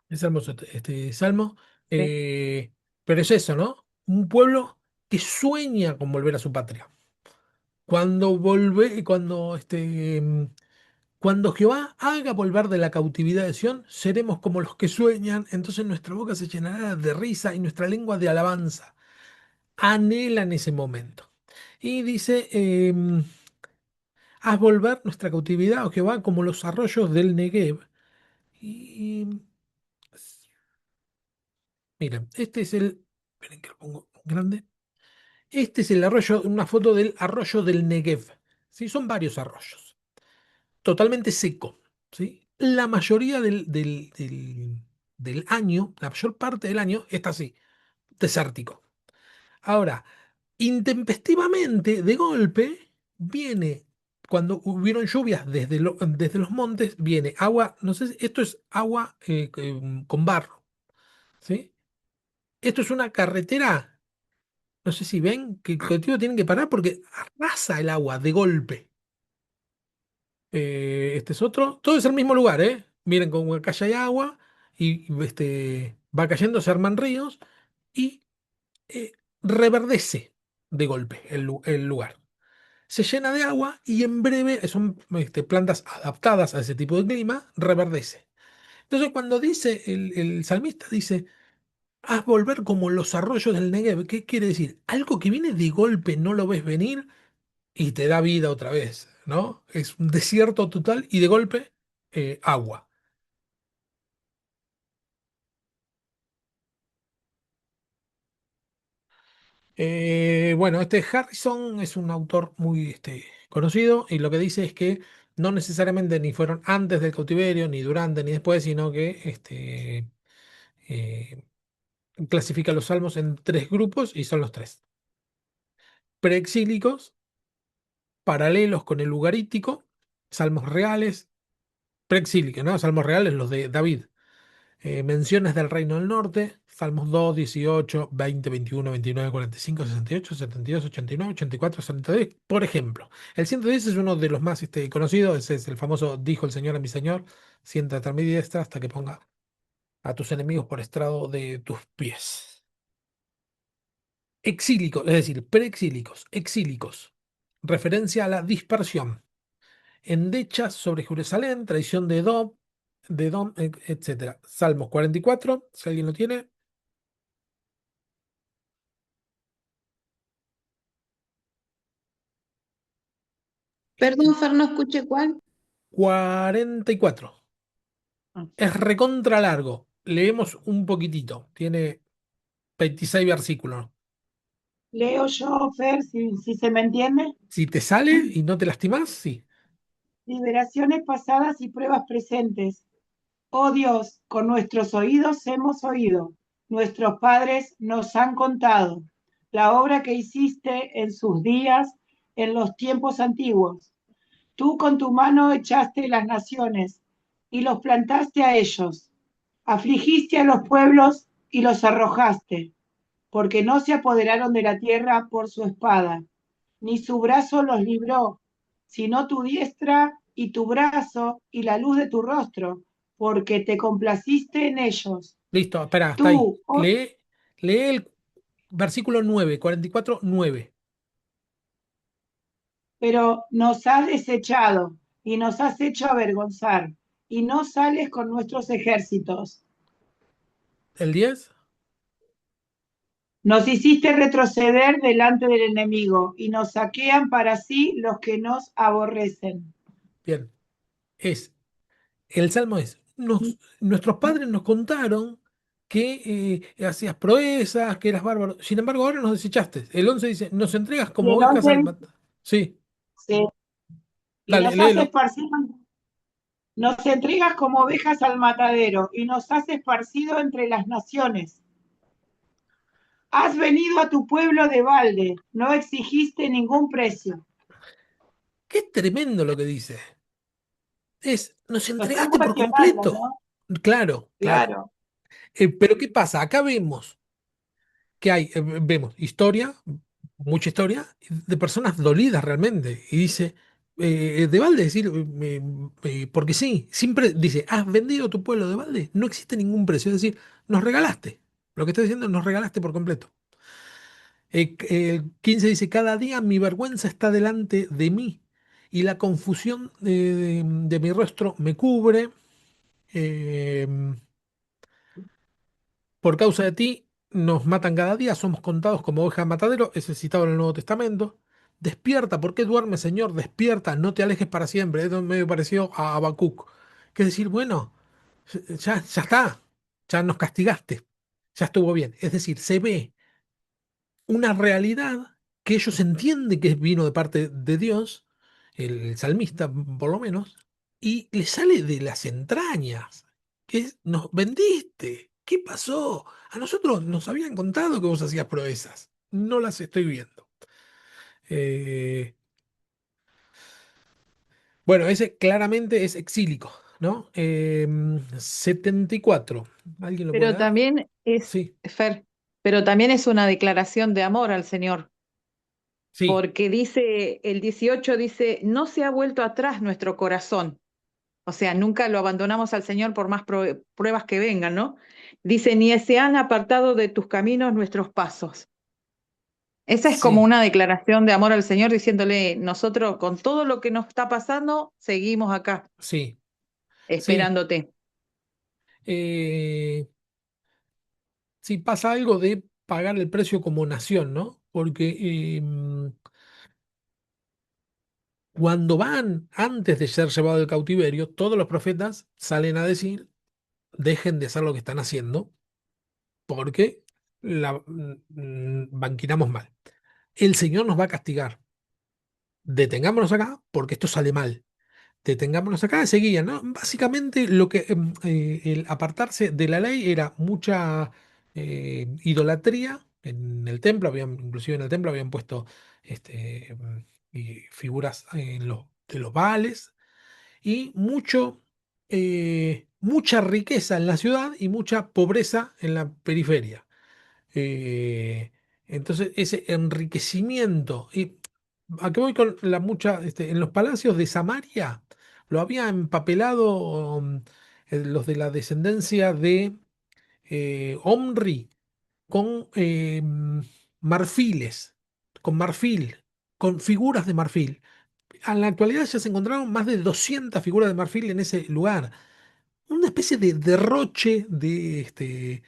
Es hermoso este salmo. Sí. eh, pero es eso, ¿no? Un pueblo que sueña con volver a su patria. Cuando Jehová haga volver de la cautividad de Sión, seremos como los que sueñan, entonces nuestra boca se llenará de risa y nuestra lengua de alabanza. Anhelan ese momento. Y dice, haz volver nuestra cautividad, oh Jehová, como los arroyos del Negev. Y miren, este es el, esperen que lo pongo grande. Este es el arroyo, una foto del arroyo del Negev. ¿Sí? Son varios arroyos. Totalmente seco. ¿Sí? La mayoría del año, la mayor parte del año, está así, desértico. Ahora, intempestivamente, de golpe, viene, cuando hubieron lluvias desde los montes, viene agua, no sé, esto es agua con barro. ¿Sí? Esto es una carretera, no sé si ven que el colectivo tiene que parar porque arrasa el agua de golpe. Este es otro. Todo es el mismo lugar, ¿eh? Miren cómo acá ya hay agua y va cayendo, se arman ríos y eh, reverdece de golpe el lugar. Se llena de agua y en breve son plantas adaptadas a ese tipo de clima, reverdece. Entonces, cuando dice el salmista, dice, haz volver como los arroyos del Negev. ¿Qué quiere decir? Algo que viene de golpe, no lo ves venir y te da vida otra vez, ¿no? Es un desierto total y de golpe agua. Bueno, este Harrison es un autor muy conocido y lo que dice es que no necesariamente ni fueron antes del cautiverio, ni durante, ni después, sino que eh, clasifica los salmos en tres grupos y son los tres. Preexílicos, paralelos con el ugarítico, salmos reales, preexílicos, ¿no? Salmos reales, los de David. Menciones del Reino del Norte, Salmos 2, 18, 20, 21, 29, 45, 68, 72, 89, 84, 110, por ejemplo. El 110 es uno de los más conocidos, ese es el famoso dijo el Señor a mi Señor, siéntate a mi diestra hasta que ponga a tus enemigos por estrado de tus pies. Exílicos, es decir, preexílicos, exílicos, referencia a la dispersión. Endechas sobre Jerusalén, traición de Edom, etc. Salmos 44, si alguien lo tiene. Perdón, Fer, no escuché cuál. 44. Ah, Es recontra largo. Leemos un poquitito. Tiene 26 versículos. Leo yo, Fer, si se me entiende. Si te sale y no te lastimas, sí. Liberaciones pasadas y pruebas presentes. Oh Dios, con nuestros oídos hemos oído, nuestros padres nos han contado la obra que hiciste en sus días, en los tiempos antiguos. Tú con tu mano echaste las naciones y los plantaste a ellos. Afligiste a los pueblos y los arrojaste, porque no se apoderaron de la tierra por su espada, ni su brazo los libró, sino tu diestra y tu brazo y la luz de tu rostro, porque te complaciste en ellos. Listo, espera, hasta ahí. Tú, oh, Lee el versículo 9, 44, 9. pero nos has desechado y nos has hecho avergonzar, y no sales con nuestros ejércitos. ¿El 10? Nos hiciste retroceder delante del enemigo, y nos saquean para sí los que nos aborrecen. Bien. El salmo es nuestros padres nos contaron que hacías proezas, que eras bárbaro. Sin embargo, ahora nos desechaste. El 11 dice, nos entregas Y como el ovejas al 11, matadero. Sí, sí, y dale, nos has léelo. esparcido, nos entregas como ovejas al matadero y nos has esparcido entre las naciones. Has venido a tu pueblo de balde, no exigiste ningún precio. Qué tremendo lo que dice. Nos Lo están entregaste por cuestionando, completo. ¿no? Claro, claro. Claro. Pero ¿qué pasa? Acá vemos que vemos historia, mucha historia, de personas dolidas realmente. Y dice, de balde, decir, porque sí, siempre dice, has vendido tu pueblo de balde, no existe ningún precio. Es decir, nos regalaste. Lo que está diciendo, nos regalaste por completo. El 15 dice, cada día mi vergüenza está delante de mí y la confusión de mi rostro me cubre. eh, Por causa de ti nos matan cada día, somos contados como ovejas de matadero, ese citado en el Nuevo Testamento. Despierta, ¿por qué duermes, Señor? Despierta, no te alejes para siempre. Esto medio parecido a Habacuc. Que es decir, bueno, ya está, ya nos castigaste, ya estuvo bien. Es decir, se ve una realidad que ellos entienden que vino de parte de Dios, el salmista por lo menos, y le sale de las entrañas, que es, nos vendiste, ¿qué pasó? A nosotros nos habían contado que vos hacías proezas, no las estoy viendo. Eh, bueno, ese claramente es exílico, ¿no? 74, ¿alguien lo puede Pero leer? también es, Sí, Fer, pero también es una declaración de amor al Señor, sí, porque dice, el 18 dice, no se ha vuelto atrás nuestro corazón. O sea, nunca lo abandonamos al Señor por más pruebas que vengan, ¿no? Dice, ni se han apartado de tus caminos nuestros pasos. Esa es como sí, una declaración de amor al Señor diciéndole, nosotros con todo lo que nos está pasando, seguimos acá, sí, sí. esperándote. Eh, sí pasa algo de pagar el precio como nación, ¿no? Porque cuando van antes de ser llevados al cautiverio, todos los profetas salen a decir, dejen de hacer lo que están haciendo porque banquinamos mal. El Señor nos va a castigar. Detengámonos acá porque esto sale mal. Detengámonos acá, seguían, ¿no? Básicamente lo que el apartarse de la ley era mucha idolatría en el templo, inclusive en el templo habían puesto figuras de los Baales y mucha riqueza en la ciudad y mucha pobreza en la periferia. Eh, entonces, ese enriquecimiento, y a qué voy con la mucha, en los palacios de Samaria lo había empapelado los de la descendencia de Omri con marfiles, con marfil, con figuras de marfil. En la actualidad ya se encontraron más de 200 figuras de marfil en ese lugar. Una especie de derroche de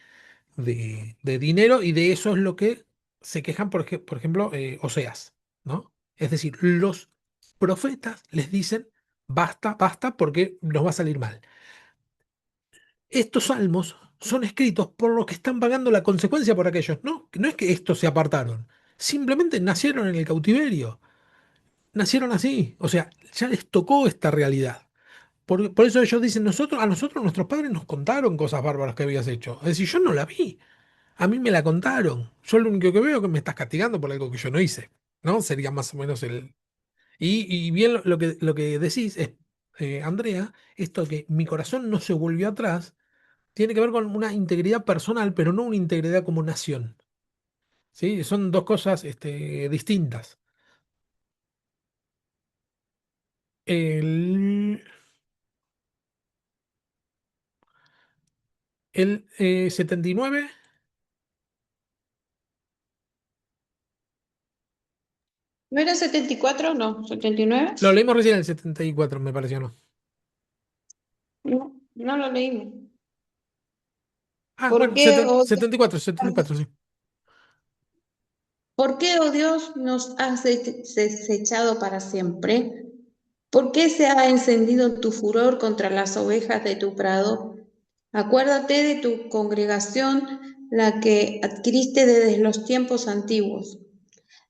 dinero y de eso es lo que se quejan, por ejemplo, Oseas, ¿no? Es decir, los profetas les dicen, basta, basta, porque nos va a salir mal. Estos salmos son escritos por los que están pagando la consecuencia por aquellos, ¿no? No es que estos se apartaron, simplemente nacieron en el cautiverio, nacieron así, o sea, ya les tocó esta realidad. Por eso ellos dicen, a nosotros nuestros padres nos contaron cosas bárbaras que habías hecho. Es decir, yo no la vi. A mí me la contaron. Yo lo único que veo es que me estás castigando por algo que yo no hice, ¿no? Sería más o menos el... Y bien lo que decís es, Andrea, esto que mi corazón no se volvió atrás, tiene que ver con una integridad personal, pero no una integridad como nación. ¿Sí? Son dos cosas distintas. El, el 79, ¿No era 74? No, 79. lo leímos recién en el 74 me pareció, ¿no? No, no lo leímos. Ah, ¿Por bueno, qué, oh Dios, 74 sí. ¿por qué, oh Dios, nos has desechado para siempre? ¿Por qué se ha encendido tu furor contra las ovejas de tu prado? Acuérdate de tu congregación, la que adquiriste desde los tiempos antiguos,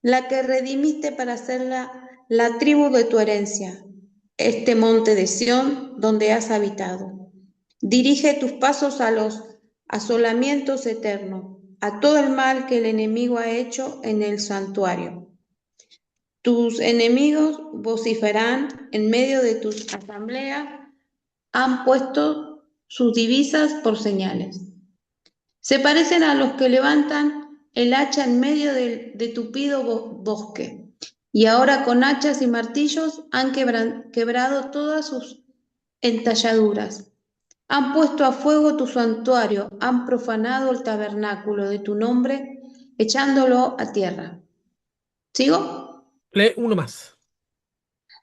la que redimiste para hacerla la tribu de tu herencia, este monte de Sión donde has habitado. Dirige tus pasos a los asolamientos eternos, a todo el mal que el enemigo ha hecho en el santuario. Tus enemigos vociferan en medio de tus asambleas, han puesto sus divisas por señales. Se parecen a los que levantan el hacha en medio de tupido bosque, y ahora con hachas y martillos han quebrado todas sus entalladuras. Han puesto a fuego tu santuario, han profanado el tabernáculo de tu nombre, echándolo a tierra. ¿Sigo? Lee uno más.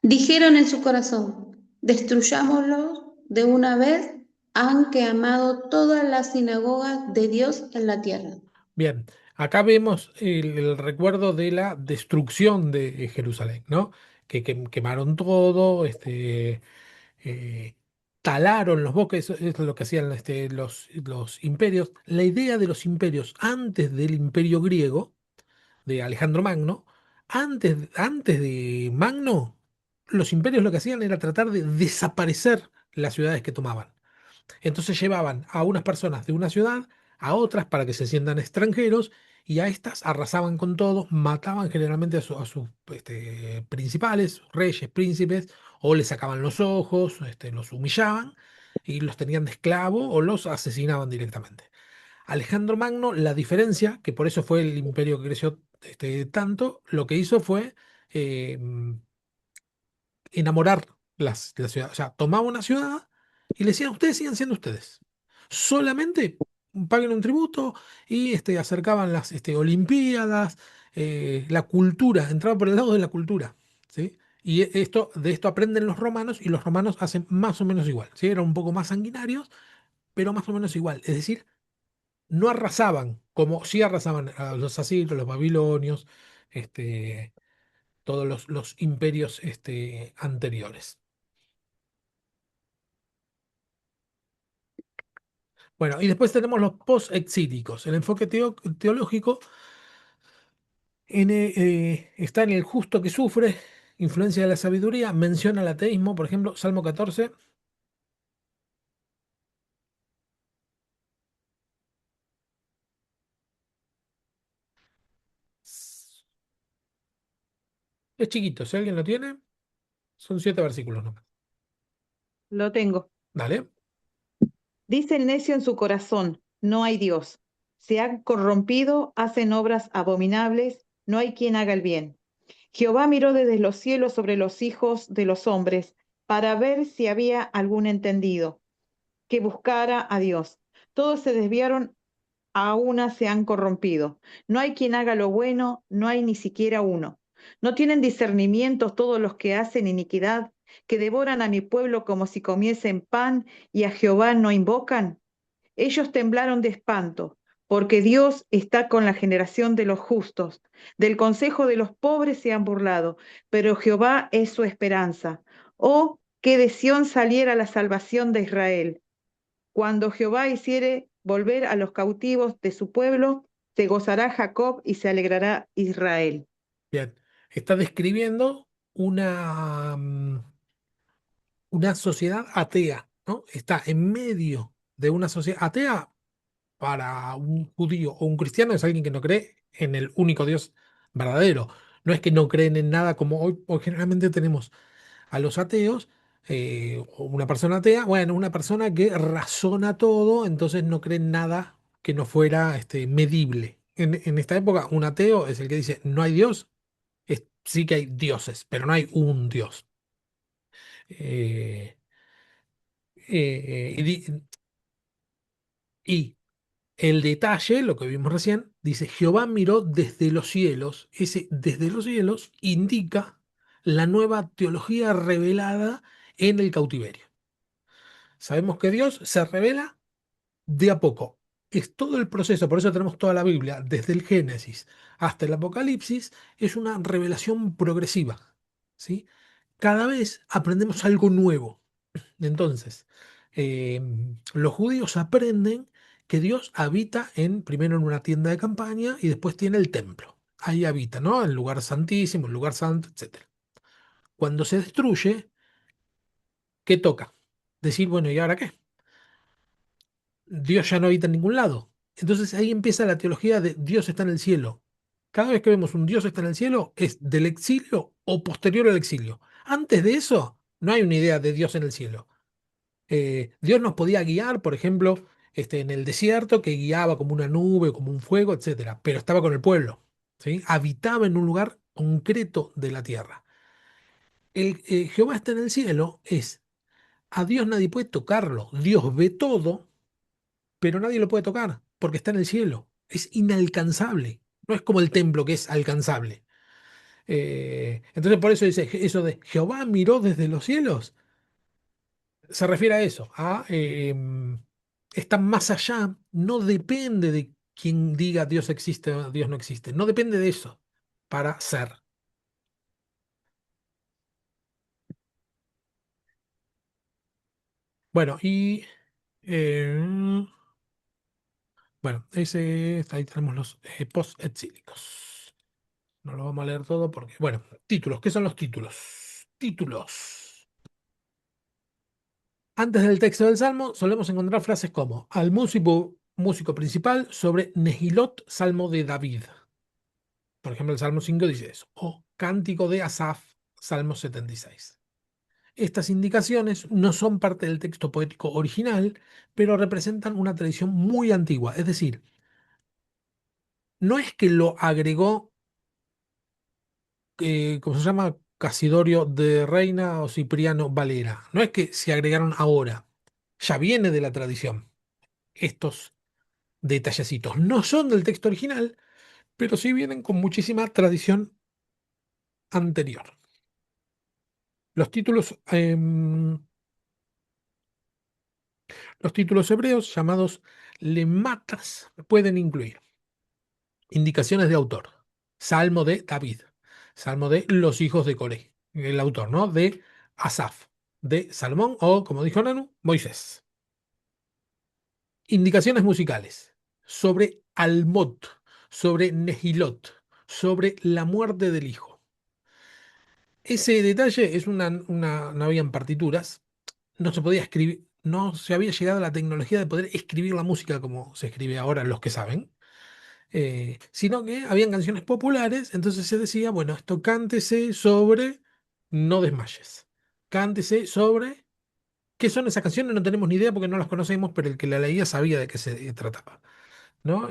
Dijeron en su corazón, destruyámoslos de una vez, han quemado todas las sinagogas de Dios en la tierra. Bien, acá vemos el recuerdo de la destrucción de Jerusalén, ¿no? Que quemaron todo, eh, talaron los bosques, eso es lo que hacían los imperios. La idea de los imperios antes del imperio griego, de Alejandro Magno, antes de Magno, los imperios lo que hacían era tratar de desaparecer las ciudades que tomaban. Entonces llevaban a unas personas de una ciudad a otras para que se sientan extranjeros y a estas arrasaban con todo, mataban generalmente a sus principales, reyes, príncipes, o les sacaban los ojos, los humillaban y los tenían de esclavo o los asesinaban directamente. Alejandro Magno, la diferencia, que por eso fue el imperio que creció tanto, lo que hizo fue eh, enamorar las ciudades. O sea, tomaba una ciudad y le decían, ustedes sigan siendo ustedes. Solamente paguen un tributo y acercaban las olimpiadas, la cultura, entraban por el lado de la cultura. ¿Sí? Y de esto aprenden los romanos y los romanos hacen más o menos igual. ¿Sí? Eran un poco más sanguinarios, pero más o menos igual. Es decir, no arrasaban como sí arrasaban a los asirios, los babilonios, todos los imperios anteriores. Bueno, y después tenemos los post-exílicos. El enfoque teológico está en el justo que sufre, influencia de la sabiduría, menciona el ateísmo, por ejemplo, Salmo 14. Es chiquito, si alguien lo tiene, son 7 versículos nomás. Lo tengo. Dale. Dice el necio en su corazón, no hay Dios. Se han corrompido, hacen obras abominables, no hay quien haga el bien. Jehová miró desde los cielos sobre los hijos de los hombres para ver si había algún entendido que buscara a Dios. Todos se desviaron, a una se han corrompido. No hay quien haga lo bueno, no hay ni siquiera uno. No tienen discernimiento todos los que hacen iniquidad, que devoran a mi pueblo como si comiesen pan y a Jehová no invocan. Ellos temblaron de espanto, porque Dios está con la generación de los justos. Del consejo de los pobres se han burlado, pero Jehová es su esperanza. Oh, que de Sión saliera la salvación de Israel. Cuando Jehová hiciere volver a los cautivos de su pueblo, se gozará Jacob y se alegrará Israel. Bien. Está describiendo una sociedad atea, ¿no? Está en medio de una sociedad atea. Para un judío o un cristiano es alguien que no cree en el único Dios verdadero. No es que no creen en nada como hoy generalmente tenemos a los ateos, o una persona atea, bueno, una persona que razona todo, entonces no cree en nada que no fuera medible. En esta época, un ateo es el que dice, no hay Dios, sí que hay dioses, pero no hay un Dios. Eh, y el detalle, lo que vimos recién, dice, Jehová miró desde los cielos. Ese desde los cielos indica la nueva teología revelada en el cautiverio. Sabemos que Dios se revela de a poco. Es todo el proceso, por eso tenemos toda la Biblia, desde el Génesis hasta el Apocalipsis, es una revelación progresiva. ¿Sí? cada vez aprendemos algo nuevo. Entonces, los judíos aprenden que Dios habita primero en una tienda de campaña y después tiene el templo. Ahí habita, ¿no? El lugar santísimo, el lugar santo, etcétera. Cuando se destruye, ¿qué toca? Decir, bueno, ¿y ahora qué? Dios ya no habita en ningún lado. Entonces ahí empieza la teología de Dios está en el cielo. Cada vez que vemos un Dios está en el cielo, es del exilio o posterior al exilio. Antes de eso, no hay una idea de Dios en el cielo. Dios nos podía guiar, por ejemplo, en el desierto, que guiaba como una nube, como un fuego, etcétera, pero estaba con el pueblo, ¿sí? Habitaba en un lugar concreto de la tierra. Jehová está en el cielo es, a Dios nadie puede tocarlo. Dios ve todo, pero nadie lo puede tocar, porque está en el cielo. Es inalcanzable. No es como el templo que es alcanzable. Entonces por eso dice, eso de Jehová miró desde los cielos se refiere a eso, está más allá, no depende de quien diga Dios existe o Dios no existe, no depende de eso para ser. Bueno, y bueno, ahí tenemos los post-exílicos. No lo vamos a leer todo porque, bueno, títulos, ¿qué son los títulos? Títulos. Antes del texto del Salmo solemos encontrar frases como al músico principal sobre Nehilot, Salmo de David. Por ejemplo, el Salmo 5 dice eso. O Cántico de Asaf, Salmo 76. Estas indicaciones no son parte del texto poético original, pero representan una tradición muy antigua. Es decir, no es que lo agregó, ¿cómo se llama? Casidorio de Reina o Cipriano Valera. No es que se agregaron ahora. Ya viene de la tradición. Estos detallecitos no son del texto original, pero sí vienen con muchísima tradición anterior. Los títulos Los títulos hebreos, llamados lematas, pueden incluir indicaciones de autor. Salmo de David, Salmo de los hijos de Coré, el autor, ¿no? De Asaf, de Salomón o, como dijo Nanu, Moisés. Indicaciones musicales sobre Almot, sobre Nehilot, sobre la muerte del hijo. Ese detalle es no habían partituras, no se podía escribir, no se había llegado a la tecnología de poder escribir la música como se escribe ahora, los que saben, sino que habían canciones populares, entonces se decía, bueno, esto cántese sobre No desmayes, cántese sobre, ¿qué son esas canciones? No tenemos ni idea porque no las conocemos, pero el que la leía sabía de qué se trataba, ¿no?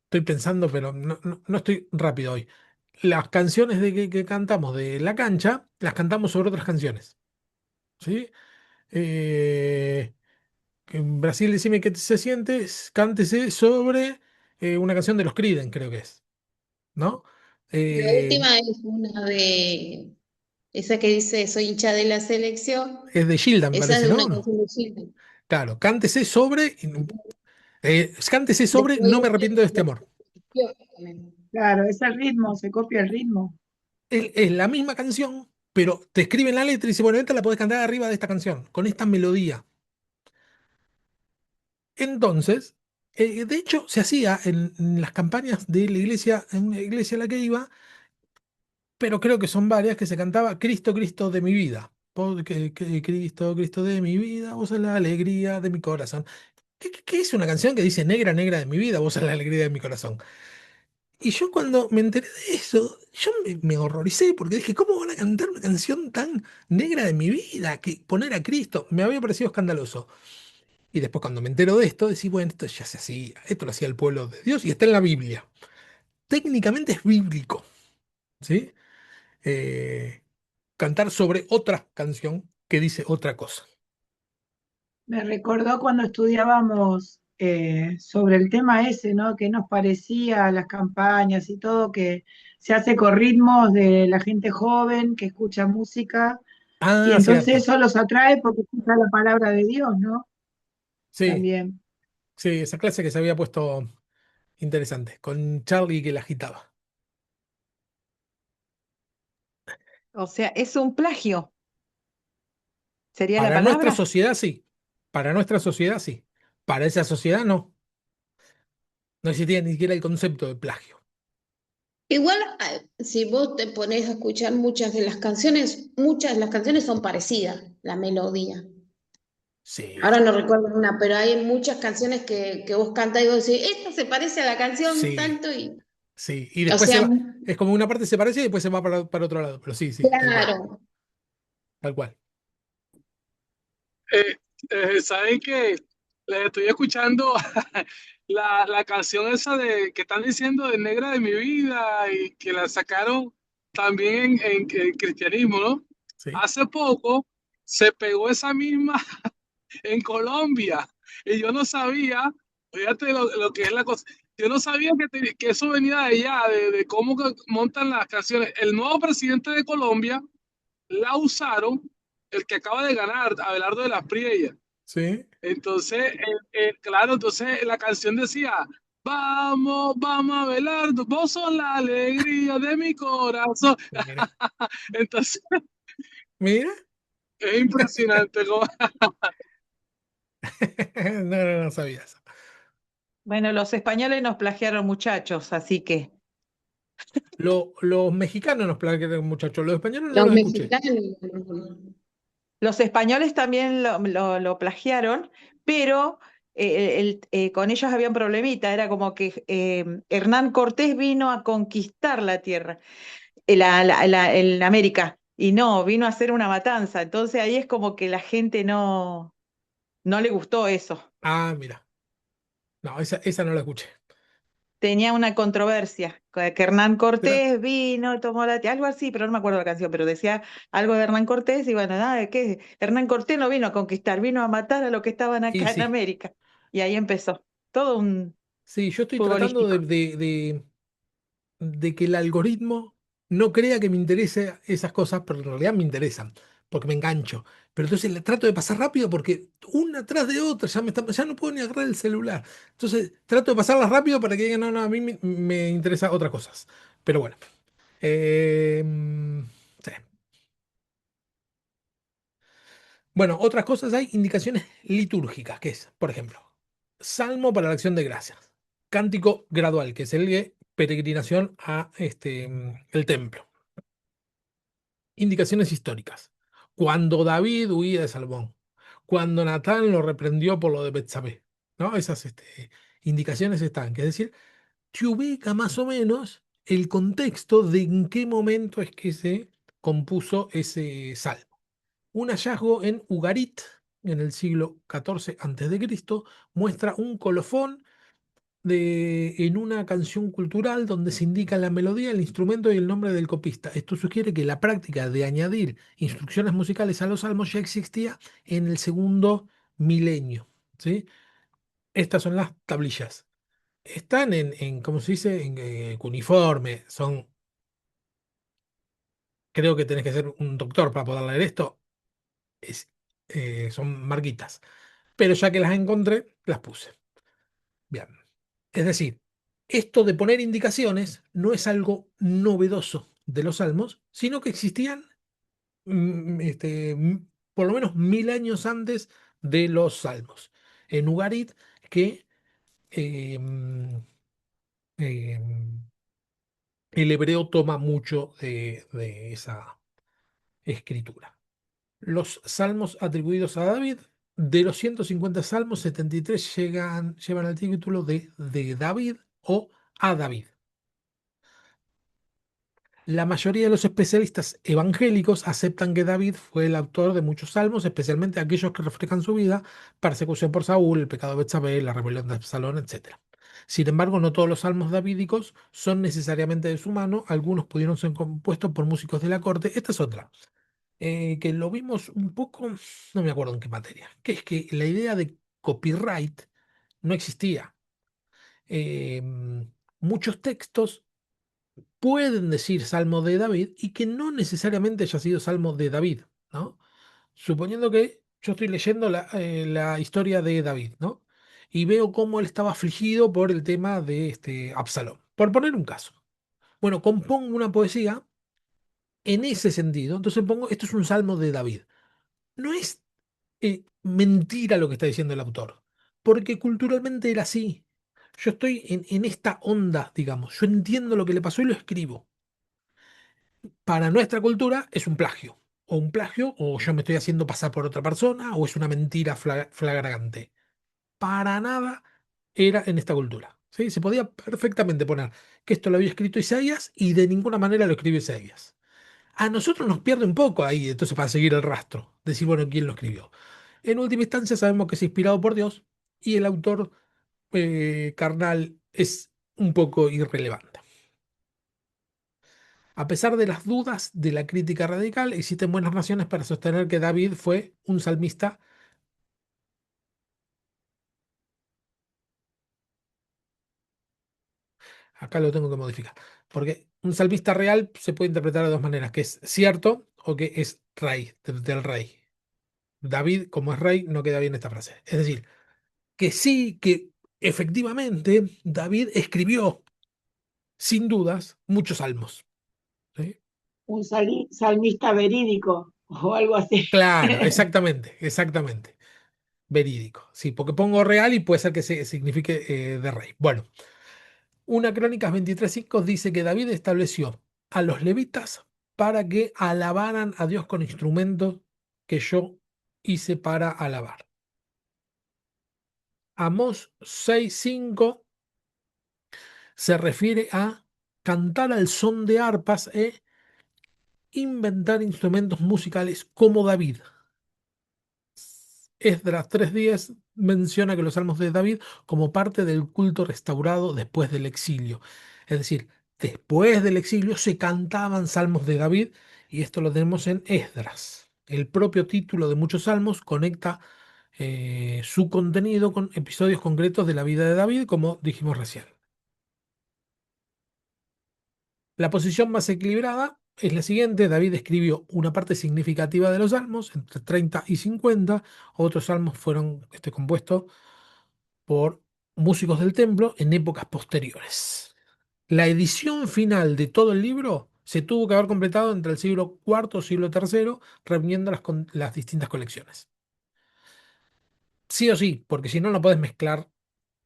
Estoy pensando, pero no estoy rápido hoy. Las canciones que cantamos de la cancha, las cantamos sobre otras canciones. ¿Sí? Eh, en Brasil, decime qué se siente, cántese sobre una canción de los Creedence, creo que es, ¿no? La Eh, última es una de esa que dice soy hincha de la selección. es de Gilda, me Esa es parece, de una ¿no? No. canción de Chile. Claro, cántese sobre, cántese sobre Después No me arrepiento de este la amor. selección también. Claro, es el ritmo, se copia el ritmo. Es la misma canción, pero te escriben la letra y dice, bueno, esta la podés cantar arriba de esta canción, con esta melodía. Entonces, de hecho, se hacía en las campañas de la iglesia, en la iglesia a la que iba, pero creo que son varias que se cantaba Cristo, Cristo de mi vida. Cristo, Cristo de mi vida, vos sos la alegría de mi corazón. ¿Qué es una canción que dice negra, negra de mi vida, vos sos la alegría de mi corazón? Y yo cuando me enteré de eso, yo me horroricé porque dije, ¿cómo van a cantar una canción tan negra de mi vida? Que poner a Cristo me había parecido escandaloso. Y después cuando me entero de esto, decís, bueno, esto ya se hacía, esto lo hacía el pueblo de Dios y está en la Biblia. Técnicamente es bíblico, ¿sí? Eh, Cantar sobre otra canción que dice otra cosa. Me recordó cuando estudiábamos sobre el tema ese, ¿no? Que nos parecía las campañas y todo, que se hace con ritmos de la gente joven que escucha música y Ah, entonces cierto. eso los atrae porque escucha la palabra de Dios, ¿no? Sí, También. sí, esa clase que se había puesto Interesante, con Charlie que la agitaba. O sea, es un plagio, sería la Para nuestra palabra. sociedad sí, para nuestra sociedad sí, para esa sociedad no, no existía ni siquiera el concepto de plagio. Igual, si vos te pones a escuchar muchas de las canciones son parecidas, la melodía. Sí, Ahora no recuerdo una, pero hay muchas canciones que vos cantás y vos decís, esta se parece a la canción sí, tanto y, sí, y o después se sea, va, es como una parte se parece y después se va para otro lado, pero sí, sí, claro. tal cual. Eh, ¿Saben que les estoy escuchando la canción esa de que están diciendo de Negra de mi vida y que la sacaron también en cristianismo, ¿no? Sí. Hace poco se pegó esa misma en Colombia y yo no sabía, fíjate lo que es la cosa, yo no sabía que eso venía de allá, de cómo que montan las canciones. El nuevo presidente de Colombia la usaron, el que acaba de ganar, Abelardo de las Priellas. Sí, Entonces, claro, entonces la canción decía, vamos, vamos Abelardo, vos sos la alegría de mi corazón. mira, Entonces, mira. es impresionante cómo. No, no, no sabía eso. Bueno, los españoles nos plagiaron, muchachos, así que Los mexicanos nos plagiaron, muchachos, los españoles no Los los escuché. mexicanos, los españoles también lo plagiaron, pero con ellos había un problemita, era como que Hernán Cortés vino a conquistar la tierra, en América, y no, vino a hacer una matanza. Entonces ahí es como que la gente no le gustó eso. Ah, mira. No, esa no la escuché. Tenía una controversia, que Hernán ¿Será? Cortés vino, tomó la tierra, algo así, pero no me acuerdo la canción, pero decía algo de Hernán Cortés y bueno, nada, de qué, Hernán Cortés no vino a conquistar, vino a matar a los que estaban Y acá en sí, América. Y ahí empezó, todo un sí, yo estoy tratando futbolístico. de que el algoritmo no crea que me interese esas cosas, pero en realidad me interesan, porque me engancho. Pero entonces le trato de pasar rápido porque una tras de otra ya no puedo ni agarrar el celular. Entonces trato de pasarlas rápido para que digan, no, no, a mí me interesa otras cosas. Pero bueno. eh, sí. Bueno, otras cosas hay indicaciones litúrgicas, que es, por ejemplo, Salmo para la acción de gracias, Cántico gradual, que es el de peregrinación a el templo. Indicaciones históricas. Cuando David huía de Salmón, cuando Natán lo reprendió por lo de Betsabé, ¿no? Esas indicaciones están, que es decir, te ubica más o menos el contexto de en qué momento es que se compuso ese salmo. Un hallazgo en Ugarit, en el siglo XIV a.C., muestra un colofón en una canción cultural donde se indica la melodía, el instrumento y el nombre del copista. Esto sugiere que la práctica de añadir instrucciones musicales a los salmos ya existía en el segundo milenio. ¿Sí? Estas son las tablillas. Están ¿cómo se dice? En cuneiforme. Creo que tenés que ser un doctor para poder leer esto. Es- son marquitas. Pero ya que las encontré, las puse. Bien. Es decir, esto de poner indicaciones no es algo novedoso de los salmos, sino que existían por lo menos 1000 años antes de los salmos. En Ugarit, que eh, mm, eh, el hebreo toma mucho de esa escritura. Los salmos atribuidos a David, de los 150 salmos, 73 llevan el título de David o a David. La mayoría de los especialistas evangélicos aceptan que David fue el autor de muchos salmos, especialmente aquellos que reflejan su vida, persecución por Saúl, el pecado de Betsabé, la rebelión de Absalón, etc. Sin embargo, no todos los salmos davídicos son necesariamente de su mano, algunos pudieron ser compuestos por músicos de la corte. Esta es otra, que lo vimos un poco, no me acuerdo en qué materia, que es que la idea de copyright no existía. Eh, Muchos textos pueden decir Salmo de David y que no necesariamente haya sido Salmo de David, ¿no? Suponiendo que yo estoy leyendo la historia de David, ¿no? y veo cómo él estaba afligido por el tema de Absalón. Por poner un caso. Bueno, compongo una poesía en ese sentido. Entonces pongo, esto es un salmo de David. No es mentira lo que está diciendo el autor, porque culturalmente era así. Yo estoy en esta onda, digamos. Yo entiendo lo que le pasó y lo escribo. Para nuestra cultura es un plagio. O un plagio, o yo me estoy haciendo pasar por otra persona, o es una mentira flagrante. Para nada era en esta cultura. ¿Sí? Se podía perfectamente poner que esto lo había escrito Isaías y de ninguna manera lo escribió Isaías. A nosotros nos pierde un poco ahí, entonces para seguir el rastro, decir, bueno, ¿quién lo escribió? En última instancia sabemos que es inspirado por Dios y el autor carnal es un poco irrelevante. A pesar de las dudas de la crítica radical, existen buenas razones para sostener que David fue un salmista. Acá lo tengo que modificar, porque un salmista real se puede interpretar de dos maneras, que es cierto o que es rey, del rey. David, como es rey, no queda bien esta frase. Es decir, que sí, que efectivamente David escribió, sin dudas, muchos salmos. ¿Sí? Un salmista verídico o algo así. Claro, exactamente, exactamente. Verídico. Sí, porque pongo real y puede ser que signifique de rey. Bueno, una Crónicas 23:5 dice que David estableció a los levitas para que alabaran a Dios con instrumentos que yo hice para alabar. Amós 6:5 se refiere a cantar al son de arpas e inventar instrumentos musicales como David. Esdras 3:10 menciona que los salmos de David como parte del culto restaurado después del exilio. Es decir, después del exilio se cantaban salmos de David y esto lo tenemos en Esdras. El propio título de muchos salmos conecta su contenido con episodios concretos de la vida de David, como dijimos recién. La posición más equilibrada es la siguiente. David escribió una parte significativa de los salmos, entre 30 y 50. Otros salmos fueron compuestos por músicos del templo en épocas posteriores. La edición final de todo el libro se tuvo que haber completado entre el siglo IV y siglo III, reuniendo las distintas colecciones. Sí o sí, porque si no, no puedes mezclar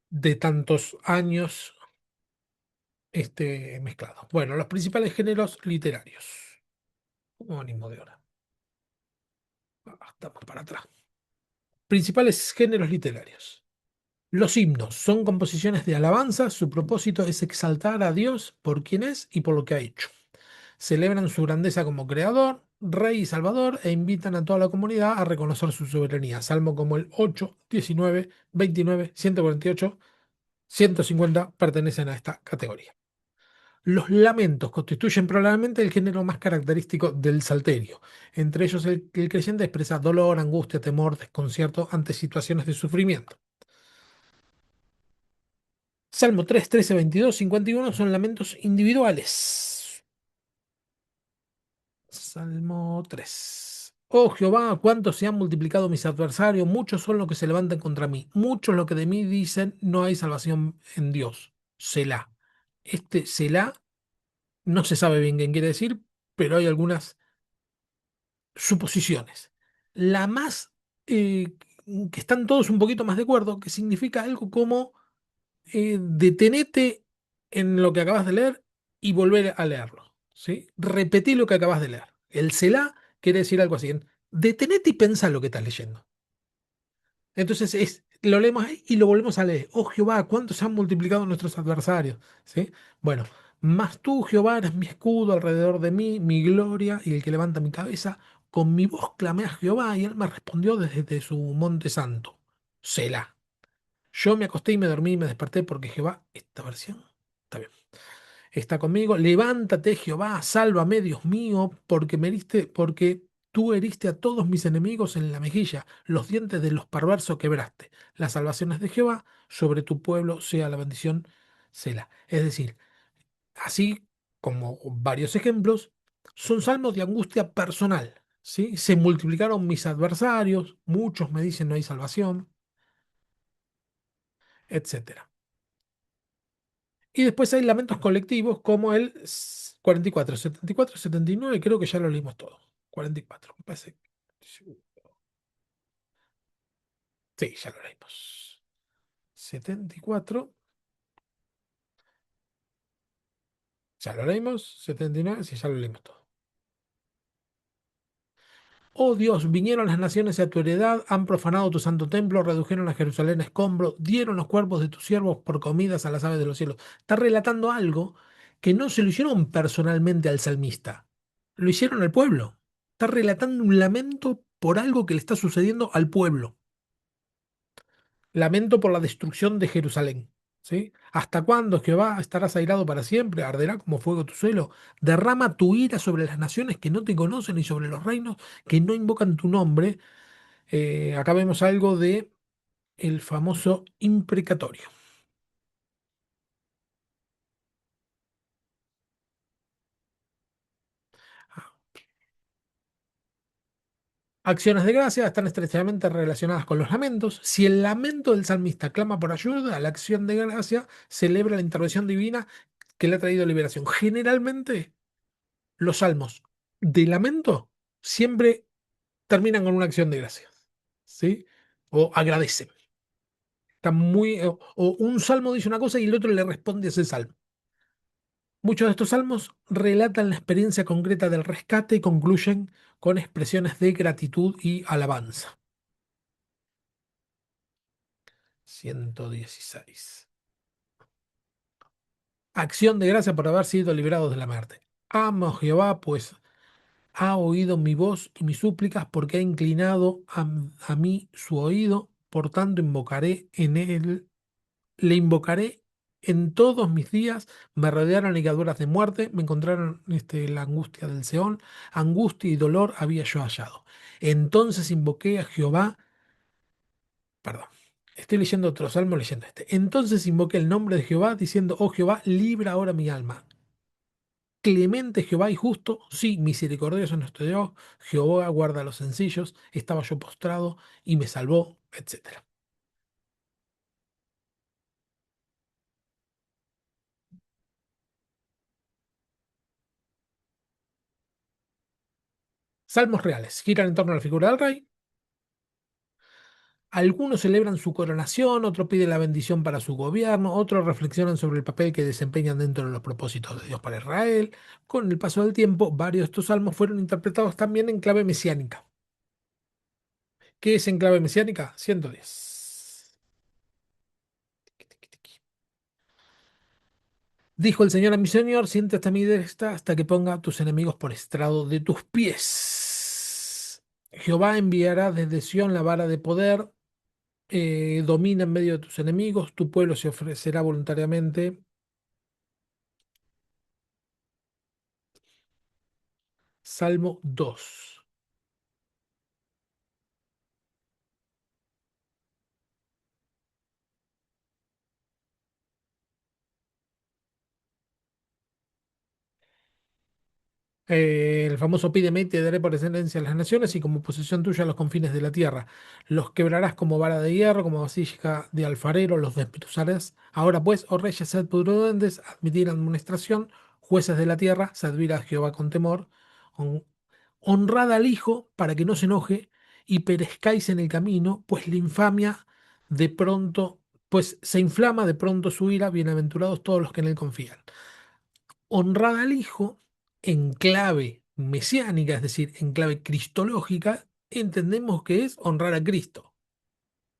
de tantos años mezclado. Bueno, los principales géneros literarios. ¿Cómo ánimo de hora? Estamos para atrás. Principales géneros literarios. Los himnos son composiciones de alabanza, su propósito es exaltar a Dios por quien es y por lo que ha hecho. Celebran su grandeza como creador, rey y salvador e invitan a toda la comunidad a reconocer su soberanía. Salmo como el 8, 19, 29, 148, 150 pertenecen a esta categoría. Los lamentos constituyen probablemente el género más característico del salterio. Entre ellos, el creyente expresa dolor, angustia, temor, desconcierto ante situaciones de sufrimiento. Salmo 3, 13, 22, 51 son lamentos individuales. Salmo 3. Oh Jehová, cuánto se han multiplicado mis adversarios, muchos son los que se levantan contra mí, muchos los que de mí dicen no hay salvación en Dios. Selah. Este Selah no se sabe bien qué quiere decir, pero hay algunas suposiciones. La más, que están todos un poquito más de acuerdo, que significa algo como detenete en lo que acabas de leer y volver a leerlo. ¿Sí? Repetí lo que acabas de leer. El Selah quiere decir algo así. Detenete y pensá lo que estás leyendo. Entonces lo leemos ahí y lo volvemos a leer. Oh Jehová, cuántos se han multiplicado nuestros adversarios. ¿Sí? Bueno, mas tú, Jehová, eres mi escudo alrededor de mí, mi gloria y el que levanta mi cabeza. Con mi voz clamé a Jehová y él me respondió desde su monte santo. Selah. Yo me acosté y me dormí y me desperté porque Jehová, esta versión, está bien, está conmigo. Levántate, Jehová, sálvame, Dios mío, porque tú heriste a todos mis enemigos en la mejilla, los dientes de los perversos quebraste. Las salvaciones de Jehová, sobre tu pueblo sea la bendición, Selah. Es decir, así como varios ejemplos, son salmos de angustia personal. ¿Sí? Se multiplicaron mis adversarios, muchos me dicen no hay salvación. etcétera. Y después hay lamentos colectivos como el 44, 74, 79, creo que ya lo leímos todo. 44, me parece. Sí, ya lo leímos. 74, ya lo leímos. 79, sí, ya lo leímos todo. Oh Dios, vinieron las naciones a tu heredad, han profanado tu santo templo, redujeron a Jerusalén a escombro, dieron los cuerpos de tus siervos por comidas a las aves de los cielos. Está relatando algo que no se lo hicieron personalmente al salmista, lo hicieron al pueblo. Está relatando un lamento por algo que le está sucediendo al pueblo. Lamento por la destrucción de Jerusalén. ¿Sí? ¿Hasta cuándo, Jehová, estarás airado para siempre? ¿Arderá como fuego tu celo? Derrama tu ira sobre las naciones que no te conocen y sobre los reinos que no invocan tu nombre. Acá vemos algo de el famoso imprecatorio. Acciones de gracia están estrechamente relacionadas con los lamentos. Si el lamento del salmista clama por ayuda, la acción de gracia celebra la intervención divina que le ha traído liberación. Generalmente, los salmos de lamento siempre terminan con una acción de gracia, ¿sí? O agradecen. Está muy, o un salmo dice una cosa y el otro le responde a ese salmo. Muchos de estos salmos relatan la experiencia concreta del rescate y concluyen con expresiones de gratitud y alabanza. 116. Acción de gracia por haber sido liberados de la muerte. Amo a Jehová, pues ha oído mi voz y mis súplicas, porque ha inclinado a mí su oído. Por tanto, invocaré en él, le invocaré en todos mis días. Me rodearon ligaduras de muerte, me encontraron la angustia del Seol, angustia y dolor había yo hallado. Entonces invoqué a Jehová, perdón, estoy leyendo otro salmo leyendo este. Entonces invoqué el nombre de Jehová, diciendo, oh Jehová, libra ahora mi alma. Clemente Jehová y justo, sí, misericordioso es nuestro Dios. Jehová guarda a los sencillos, estaba yo postrado y me salvó, etcétera. Salmos reales, giran en torno a la figura del rey. Algunos celebran su coronación, otros piden la bendición para su gobierno, otros reflexionan sobre el papel que desempeñan dentro de los propósitos de Dios para Israel. Con el paso del tiempo, varios de estos salmos fueron interpretados también en clave mesiánica. ¿Qué es en clave mesiánica? 110. Dijo el Señor a mi Señor, siéntate a mi destra hasta que ponga a tus enemigos por estrado de tus pies. Jehová enviará desde Sión la vara de poder, domina en medio de tus enemigos, tu pueblo se ofrecerá voluntariamente. Salmo 2. El famoso pídeme y te daré por descendencia a las naciones y como posesión tuya los confines de la tierra. Los quebrarás como vara de hierro, como vasija de alfarero, los despedazarás. Ahora pues, oh reyes, sed prudentes, admitir administración, jueces de la tierra, servid a Jehová con temor, hon- honrad al Hijo para que no se enoje y perezcáis en el camino, pues la infamia de pronto, pues se inflama de pronto su ira, bienaventurados todos los que en él confían. Honrad al Hijo en clave mesiánica, es decir, en clave cristológica, entendemos que es honrar a Cristo.